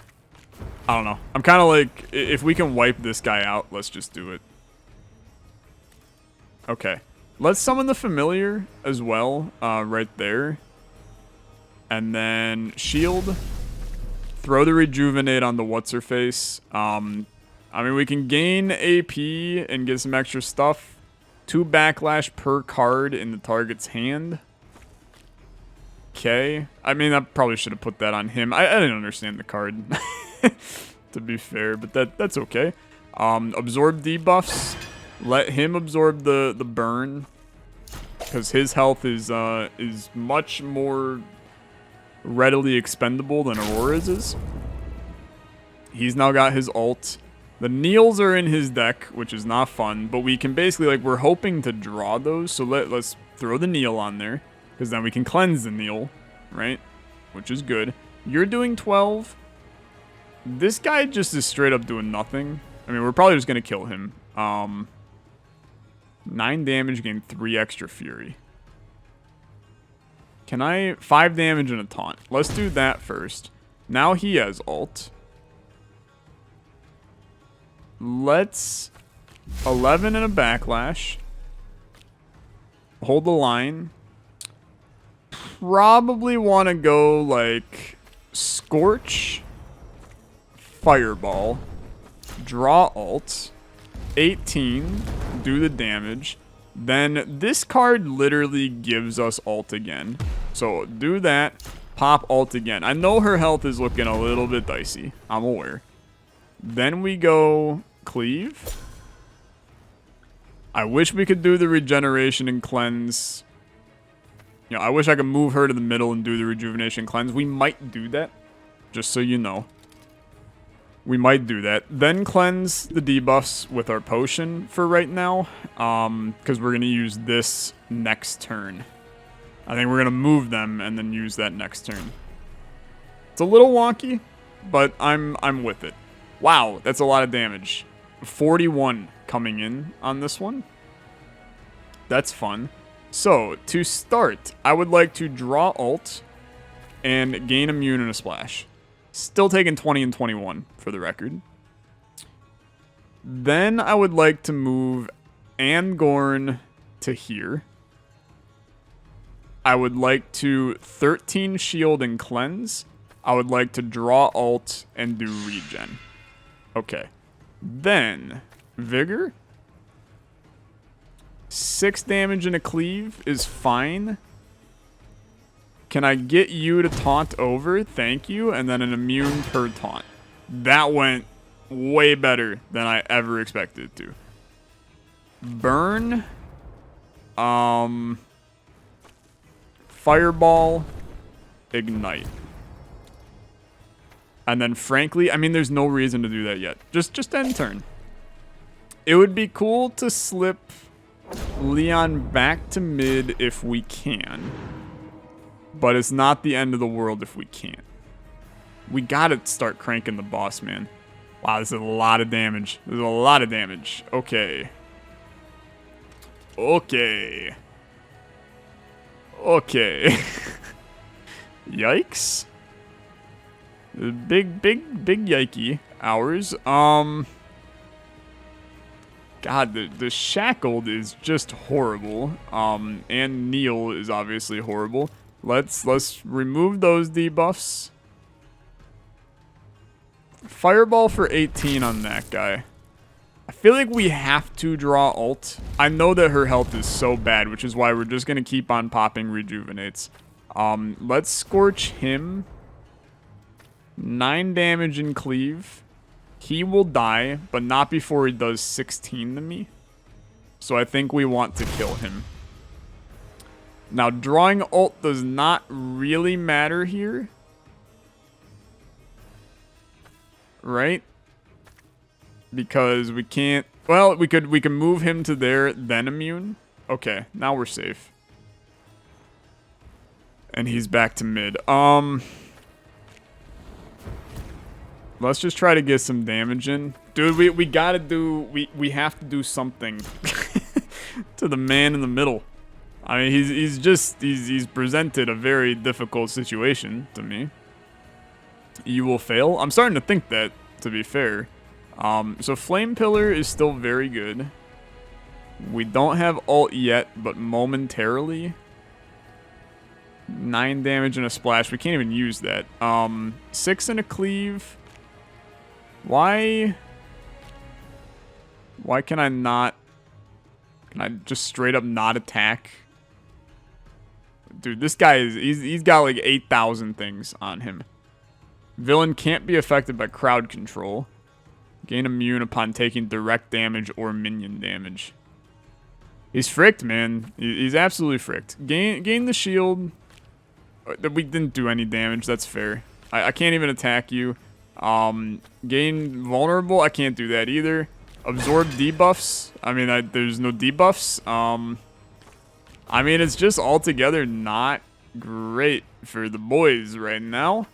I don't know. I'm kind of like, if we can wipe this guy out, let's just do it. Okay. Let's summon the Familiar as well, right there. And then shield. Throw the Rejuvenate on the What's-Her-Face. I mean, we can gain AP and get some extra stuff. 2 backlash per card in the target's hand. Okay. I mean, I probably should have put that on him. I didn't understand the card, to be fair, but that's okay. Absorb debuffs. Let him absorb the burn, because his health is much more readily expendable than Aurora's is. He's now got his ult. The Kneels are in his deck, which is not fun, but we can basically, like, we're hoping to draw those, so let's throw the Kneel on there, because then we can cleanse the Kneel, right? Which is good. You're doing 12. This guy just is straight up doing nothing. I mean, we're probably just going to kill him. 9 damage, gain 3 extra fury. Can I... 5 damage and a taunt. Let's do that first. Now he has ult. Let's... 11 and a backlash. Hold the line. Probably want to go, like... Scorch. Fireball. Draw ult. 18. Do the damage. Then this card literally gives us ult again. So do that. Pop ult again. I know her health is looking a little bit dicey. I'm aware. Then we go cleave. I wish we could do the regeneration and cleanse. You know, I wish I could move her to the middle and do the rejuvenation cleanse. We might do that. Just so you know. We might do that. Then cleanse the debuffs with our potion for right now. Because we're going to use this next turn. I think we're going to move them and then use that next turn. It's a little wonky, but I'm with it. Wow, that's a lot of damage. 41 coming in on this one. That's fun. So, to start, I would like to draw ult and gain immune and a splash. Still taking 20 and 21 for the record. Then I would like to move Angorn to here. I would like to 13 shield and cleanse. I would like to draw ult and do regen. Okay. Then, vigor. 6 damage and a cleave is fine. Can I get you to taunt over? Thank you. And then an immune per taunt. That went way better than I ever expected it to. Burn. Fireball. Ignite. And then frankly, I mean, there's no reason to do that yet. Just end turn. It would be cool to slip Leon back to mid if we can. But it's not the end of the world if we can't. We gotta start cranking the boss, man. Wow, this is a lot of damage. There's a lot of damage. Okay. Okay. Okay. Yikes. Big yikey hours. God, the shackled is just horrible. And Neil is obviously horrible. Let's remove those debuffs. Fireball for 18 on that guy. I feel like we have to draw ult. I know that her health is so bad, which is why we're just gonna keep on popping rejuvenates. Let's scorch him. 9 damage and cleave. He will die, but not before he does 16 to me. So I think we want to kill him. Now, drawing ult does not really matter here. Right? Because we can't... Well, we can move him to there, then immune. Okay, now we're safe. And he's back to mid. Let's just try to get some damage in. Dude, we gotta do... We have to do something to the man in the middle. I mean, he's presented a very difficult situation to me. You will fail? I'm starting to think that, to be fair. So Flame Pillar is still very good. We don't have ult yet, but momentarily. 9 damage and a splash. We can't even use that. 6 and a cleave. Why can I not... Can I just straight up not attack? Dude, this guy he's got like 8,000 things on him. Villain can't be affected by crowd control. Gain immune upon taking direct damage or minion damage. He's fricked, man. He's absolutely fricked. Gain the shield. We didn't do any damage. That's fair. I can't even attack you. Gain vulnerable. I can't do that either. Absorb debuffs. I mean, there's no debuffs. I mean, it's just altogether not great for the boys right now.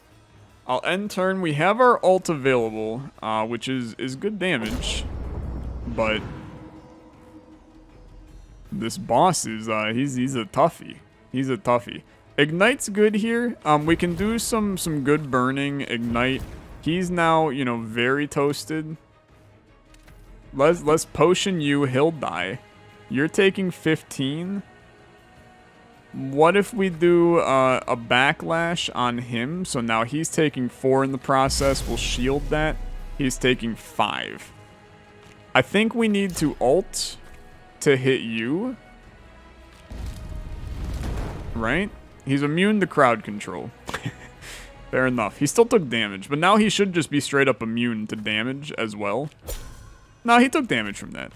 I'll end turn. We have our ult available, which is good damage. But this boss is, he's a toughie. He's a toughie. Ignite's good here. We can do some good burning. Ignite. He's now, you know, very toasted. Let's potion you. He'll die. You're taking 15. What if we do a backlash on him? So now he's taking 4 in the process. We'll shield that. He's taking 5. I think we need to ult to hit you. Right? He's immune to crowd control. Fair enough. He still took damage, but now he should just be straight up immune to damage as well. No, he took damage from that.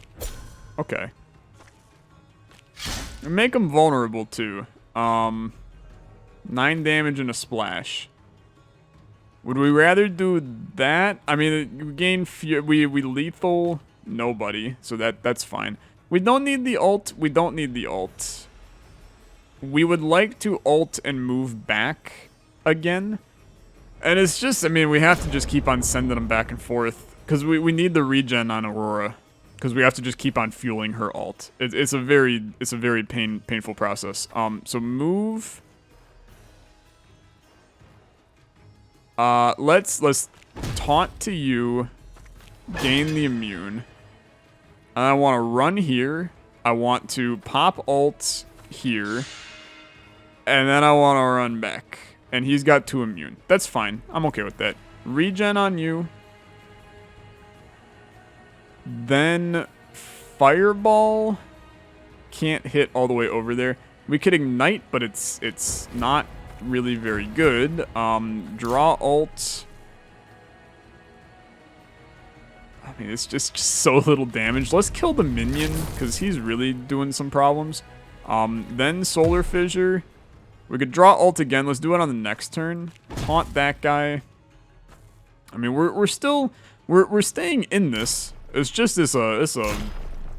Okay. And make him vulnerable too. 9 damage and a splash. Would we rather do that? I mean, we gain we lethal nobody, so that's fine. We don't need the ult. We don't need the ult. We would like to ult and move back again. And it's just, I mean, we have to just keep on sending them back and forth. Because we need the regen on Aurora. Because we have to just keep on fueling her ult. It's a very painful process. So move. Let's taunt to you, gain the immune. And I want to run here. I want to pop ult here. And then I want to run back. And he's got 2 immune. That's fine. I'm okay with that. Regen on you. Then fireball. Can't hit all the way over there. We could ignite, but it's not really very good. Draw ult. I mean, it's just so little damage. Let's kill the minion, because he's really doing some problems. Then Solar Fissure. We could draw ult again. Let's do it on the next turn. Taunt that guy. I mean, we're still... We're staying in this. It's just it's a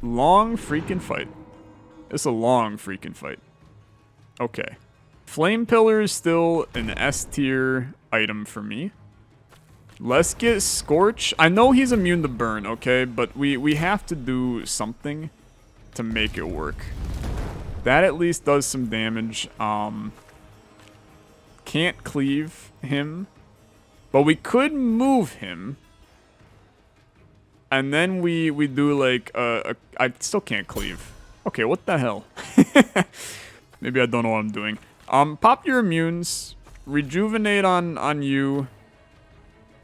long freaking fight. It's a long freaking fight. Okay. Flame Pillar is still an S tier item for me. Let's get Scorch. I know he's immune to burn, okay? But we have to do something to make it work. That at least does some damage. Can't cleave him. But we could move him. And then we do like I still can't cleave. Okay, what the hell? Maybe I don't know what I'm doing. Pop your immunes. Rejuvenate on you.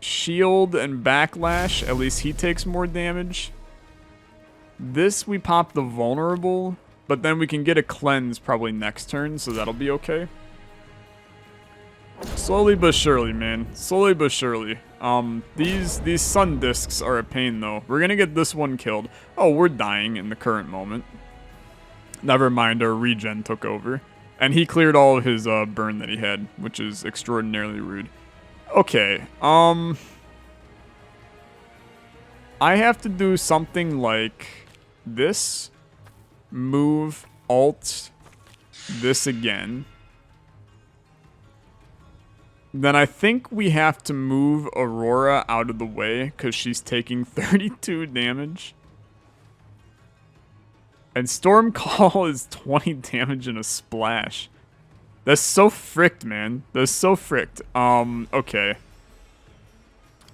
Shield and backlash. At least he takes more damage. This we pop the vulnerable. But then we can get a cleanse probably next turn, so that'll be okay. Slowly but surely, man. Slowly but surely. These sun discs are a pain, though. We're gonna get this one killed. Oh, we're dying in the current moment. Never mind, our regen took over. And he cleared all of his burn that he had, which is extraordinarily rude. Okay, I have to do something like this. Move, alt, this again. Then I think we have to move Aurora out of the way because she's taking 32 damage. And Storm Call is 20 damage in a splash. That's so fricked, man. That's so fricked. Okay.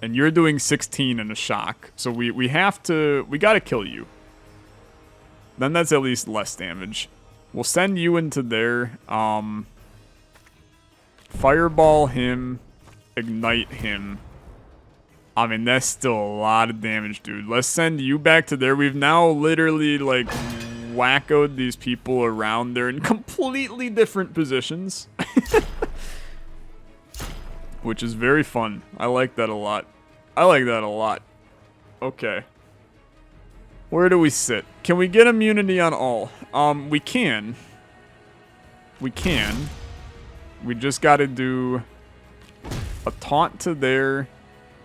And you're doing 16 in a shock. So we gotta kill you. Then that's at least less damage. We'll send you into there. Fireball him. Ignite him. I mean, that's still a lot of damage, dude. Let's send you back to there. We've now literally, like, wackoed these people around. They're in completely different positions. Which is very fun. I like that a lot. I like that a lot. Okay. Where do we sit? Can we get immunity on all? We can. We can. We just gotta do a taunt to there.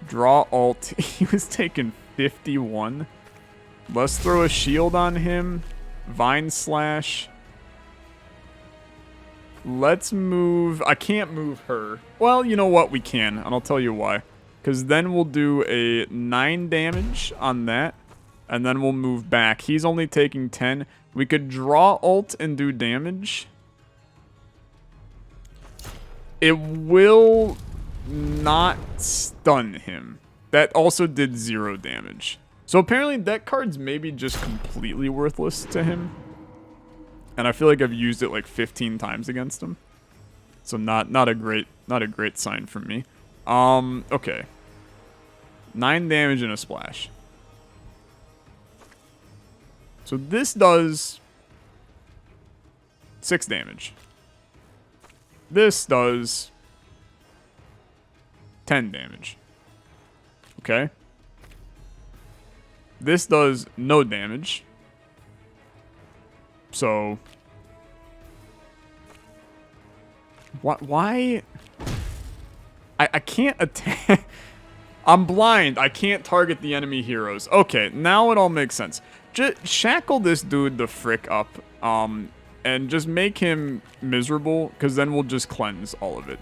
Draw ult. He was taking 51. Let's throw a shield on him. Vine slash. Let's move. I can't move her. Well, you know what? We can, and I'll tell you why. Because then we'll do a 9 damage on that. And then we'll move back. He's only taking 10. We could draw ult and do damage. It will not stun him. That also did 0 damage. So apparently that card's maybe just completely worthless to him. And I feel like I've used it like 15 times against him. So not a great sign from me. Okay. 9 damage and a splash. So this does 6 damage. This does 10 damage. Okay. This does no damage. So why I can't attack. I'm blind. I can't target the enemy heroes. Okay, now it all makes sense. Just shackle this dude the frick up, and just make him miserable, because then we'll just cleanse all of it.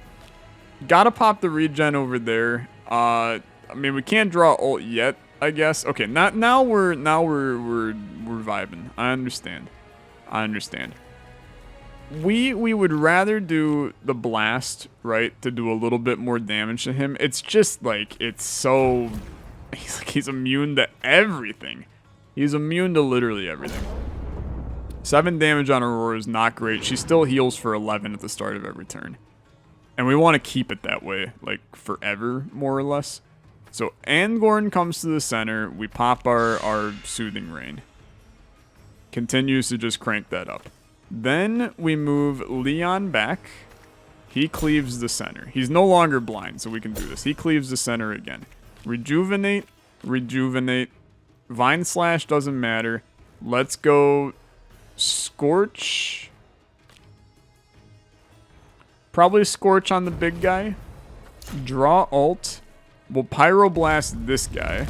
Gotta pop the regen over there. I mean, we can't draw ult yet, I guess. Okay, now we're vibing. I understand. we would rather do the blast, right, to do a little bit more damage to him. It's just like, it's so, he's immune to everything. He's immune to literally everything. 7 damage on Aurora is not great. She still heals for 11 at the start of every turn. And we want to keep it that way, like forever, more or less. So Angorn comes to the center. We pop our Soothing Rain. Continues to just crank that up. Then we move Leon back. He cleaves the center. He's no longer blind, so we can do this. He cleaves the center again. Rejuvenate, rejuvenate. Vine Slash doesn't matter. Let's go Scorch. Probably Scorch on the big guy. Draw ult. We'll Pyroblast this guy.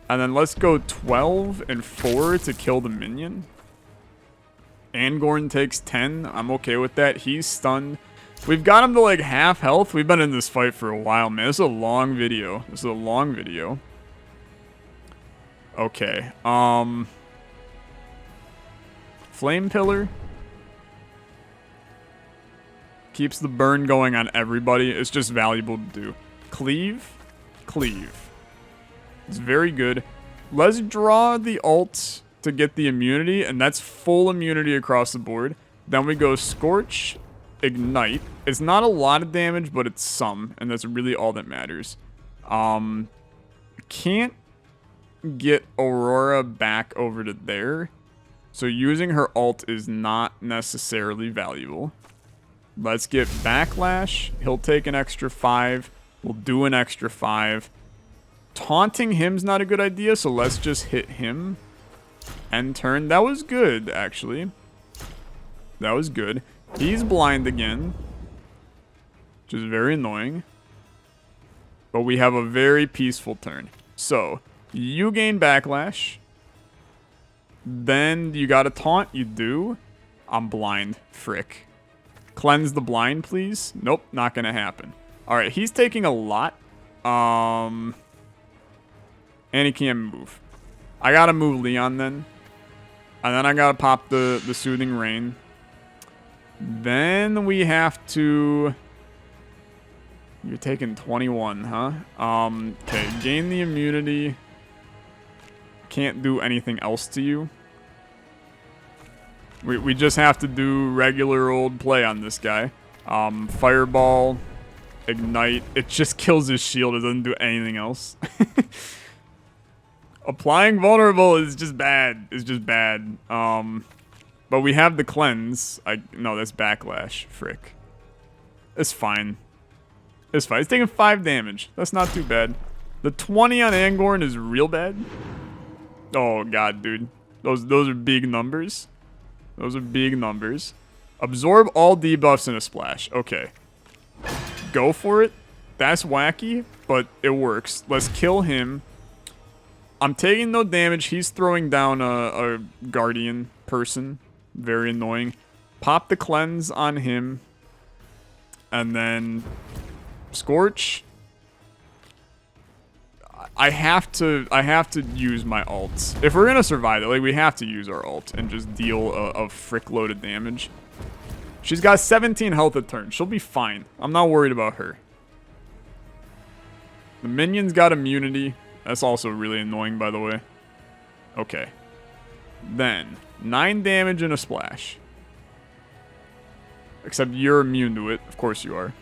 And then let's go 12 and 4 to kill the minion. Angorn takes 10. I'm okay with that. He's stunned. We've got him to like half health. We've been in this fight for a while, man. This is a long video. This is a long video. Okay. Flame Pillar. Keeps the burn going on everybody. It's just valuable to do. Cleave. Cleave. It's very good. Let's draw the ult to get the immunity, and that's full immunity across the board. Then we go Scorch, Ignite. It's not a lot of damage, but it's some, and that's really all that matters. Can't get Aurora back over to there, so using her ult is not necessarily valuable. Let's get Backlash. He'll take an extra 5. We'll do an extra 5. Taunting him's not a good idea, so let's just hit him. End turn. That was good, actually. That was good. He's blind again, which is very annoying. But we have a very peaceful turn. So, you gain Backlash. Then you got a taunt. You do. I'm blind. Frick. Cleanse the blind, please. Nope, not gonna happen. Alright, he's taking a lot. And he can't move. I gotta move Leon then. And then I gotta pop the Soothing Rain. Then we have to... You're taking 21, huh? Okay, gain the immunity. Can't do anything else to you. We just have to do regular old play on this guy. Fireball, Ignite. It just kills his shield. It doesn't do anything else. Applying Vulnerable is just bad. It's just bad. But we have the Cleanse. No, that's Backlash. Frick. It's fine. It's fine. It's taking 5 damage. That's not too bad. The 20 on Angorn is real bad. Oh, God, dude. Those are big numbers. Those are big numbers. Absorb all debuffs in a splash. Okay. Go for it. That's wacky, but it works. Let's kill him. I'm taking no damage. He's throwing down a guardian person. Very annoying. Pop the Cleanse on him. And then Scorch. I have to use my ult. If we're gonna survive it, like, we have to use our ult and just deal a frick load of damage. She's got 17 health a turn. She'll be fine. I'm not worried about her. The minion's got immunity. That's also really annoying, by the way. Okay. Then 9 damage and a splash. Except you're immune to it. Of course you are.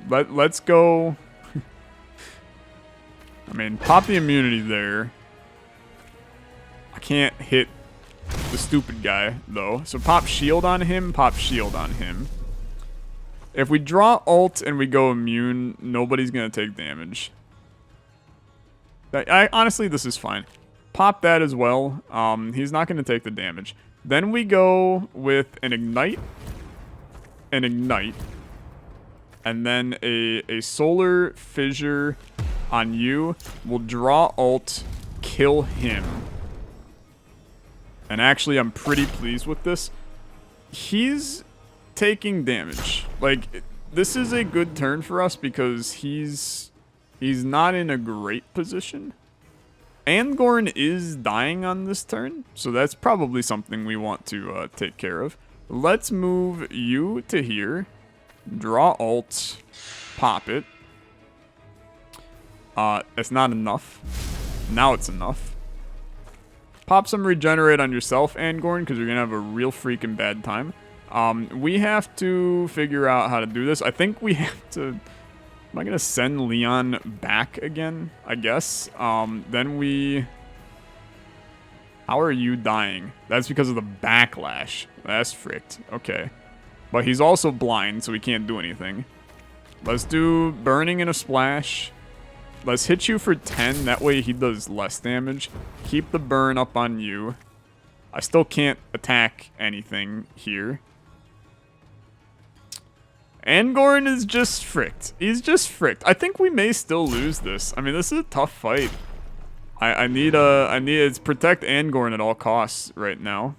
Let's go. I mean, pop the immunity there. I can't hit the stupid guy, though. So pop shield on him, pop shield on him. If we draw ult and we go immune, nobody's going to take damage. Honestly, this is fine. Pop that as well. He's not going to take the damage. Then we go with an Ignite. An Ignite. And then a Solar Fissure on you. We'll draw ult, kill him. And actually, I'm pretty pleased with this. He's taking damage. Like, this is a good turn for us because he's not in a great position. Angorn is dying on this turn, so that's probably something we want to take care of. Let's move you to here. Draw ult. Pop it. It's not enough. Now it's enough. Pop some regenerate on yourself, Angorn, because you're going to have a real freaking bad time. We have to figure out how to do this. I think we have to... Am I going to send Leon back again? I guess. Then we... How are you dying? That's because of the backlash. That's fricked. Okay. But he's also blind, so he can't do anything. Let's do burning and a splash. Let's hit you for 10. That way he does less damage. Keep the burn up on you. I still can't attack anything here. Angorn is just fricked. He's just fricked. I think we may still lose this. I mean, this is a tough fight. I need to protect Angorn at all costs right now.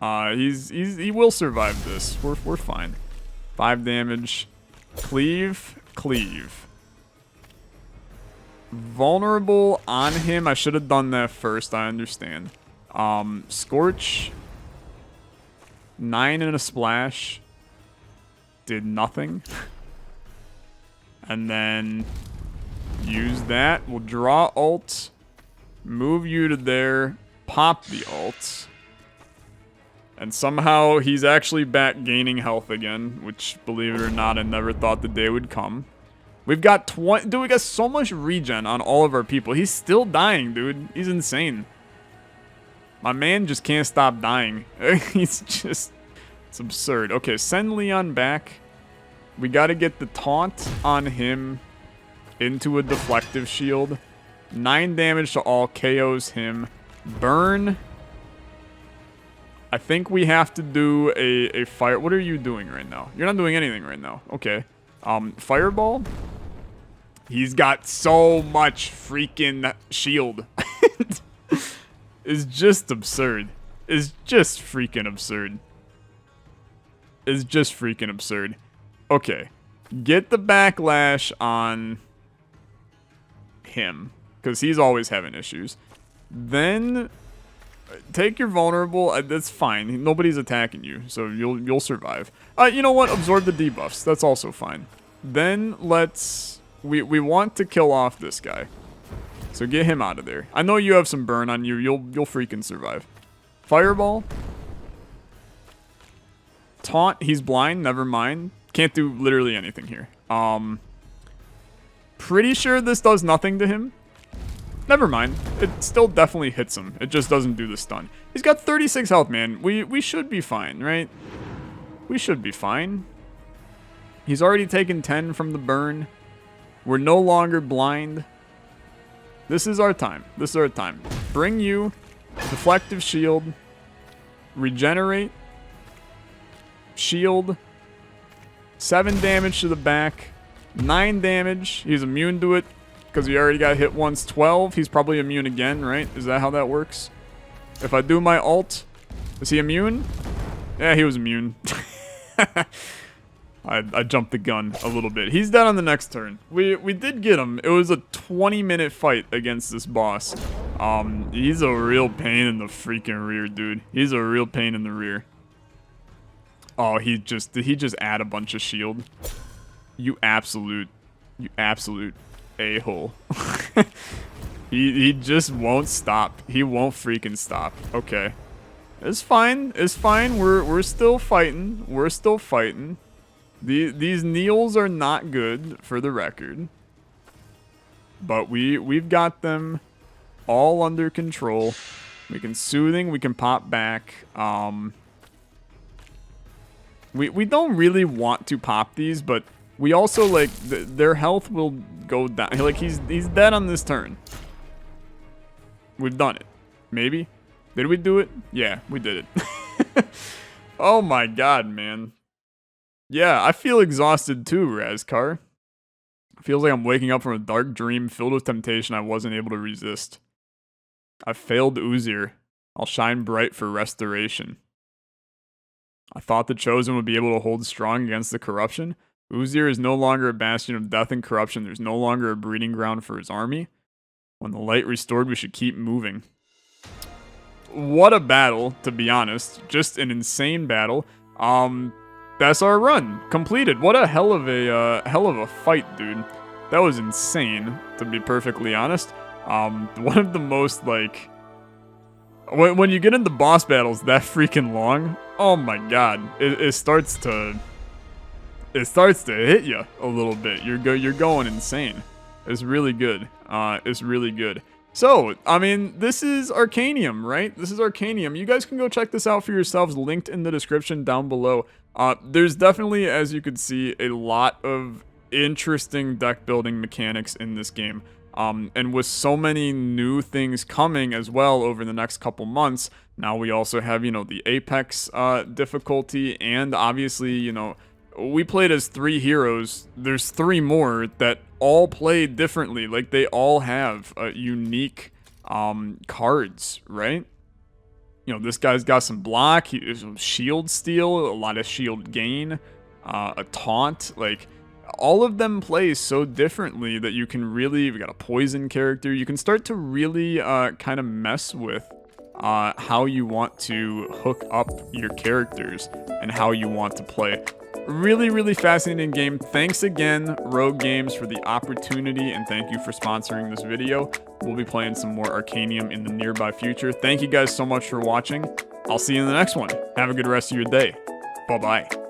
He will survive this. We're fine. 5 damage. Cleave. Vulnerable on him. I should have done that first. I understand. Scorch. 9 and a splash. Did nothing. And then use that. We'll draw ult. Move you to there. Pop the ult. And somehow he's actually back gaining health again, which, believe it or not, I never thought the day would come. We've got 20... Dude, we got so much regen on all of our people. He's still dying, dude. He's insane. My man just can't stop dying. He's just... It's absurd. Okay, send Leon back. We got to get the taunt on him into a deflective shield. 9 damage to all, KOs him. Burn. I think we have to do a fire... What are you doing right now? You're not doing anything right now. Okay. Fireball. He's got so much freaking shield. It's just absurd. It's just freaking absurd. It's just freaking absurd. Okay. Get the backlash on him, because he's always having issues. Then take your vulnerable. That's fine. Nobody's attacking you, so you'll survive. You know what? Absorb the debuffs. That's also fine. Then let's... We want to kill off this guy. So get him out of there. I know you have some burn on you. You'll freaking survive. Fireball. Taunt. He's blind. Never mind. Can't do literally anything here. Pretty sure this does nothing to him. Never mind. It still definitely hits him. It just doesn't do the stun. He's got 36 health, man. We should be fine, right? We should be fine. He's already taken 10 from the burn. We're no longer blind. This is our time. This is our time. Bring you. Deflective shield. Regenerate. Shield. 7 damage to the back. 9 damage. He's immune to it because he already got hit once. 12. He's probably immune again, right? Is that how that works? If I do my ult, is he immune? Yeah, he was immune. I jumped the gun a little bit. He's dead on the next turn. We did get him. It was a 20-minute fight against this boss. He's a real pain in the freaking rear, dude. He's a real pain in the rear. Oh, did he just add a bunch of shield? You absolute a-hole. he just won't stop. He won't freaking stop. Okay. It's fine. It's fine. We're still fighting. We're still fighting. These kneels are not good, for the record. But we've got them all under control. We can soothing, we can pop back. We don't really want to pop these, but we also, like, their health will go down. Like, he's dead on this turn. We've done it. Maybe? Did we do it? Yeah, we did it. Oh my god, man. Yeah, I feel exhausted too, Razkar. Feels like I'm waking up from a dark dream filled with temptation I wasn't able to resist. I failed Uzir. I'll shine bright for restoration. I thought the Chosen would be able to hold strong against the corruption. Uzir is no longer a bastion of death and corruption. There's no longer a breeding ground for his army. When the light restored, we should keep moving. What a battle, to be honest. Just an insane battle. That's our run completed. What a hell of a fight, dude. That was insane, to be perfectly honest. One of the most, like, when you get into boss battles that freaking long, oh my god, it starts to hit you a little bit. You're going insane. It's really good. It's really good. So, I mean, this is Arcanium, right? This is Arcanium. You guys can go check this out for yourselves, linked in the description down below. There's definitely, as you could see, a lot of interesting deck building mechanics in this game. And with so many new things coming as well over the next couple months, now we also have, you know, the Apex difficulty, and obviously, you know, we played as 3 heroes. There's 3 more that all play differently. Like, they all have unique cards, right? You know, this guy's got some block, some shield steal, a lot of shield gain, a taunt. Like, all of them play so differently that you can really, we got a poison character, you can start to really kind of mess with how you want to hook up your characters and how you want to play. Really, really fascinating game. Thanks again, Rogue Games, for the opportunity, and thank you for sponsoring this video. We'll be playing some more Arcanium in the nearby future. Thank you guys so much for watching. I'll see you in the next one. Have a good rest of your day. Bye-bye.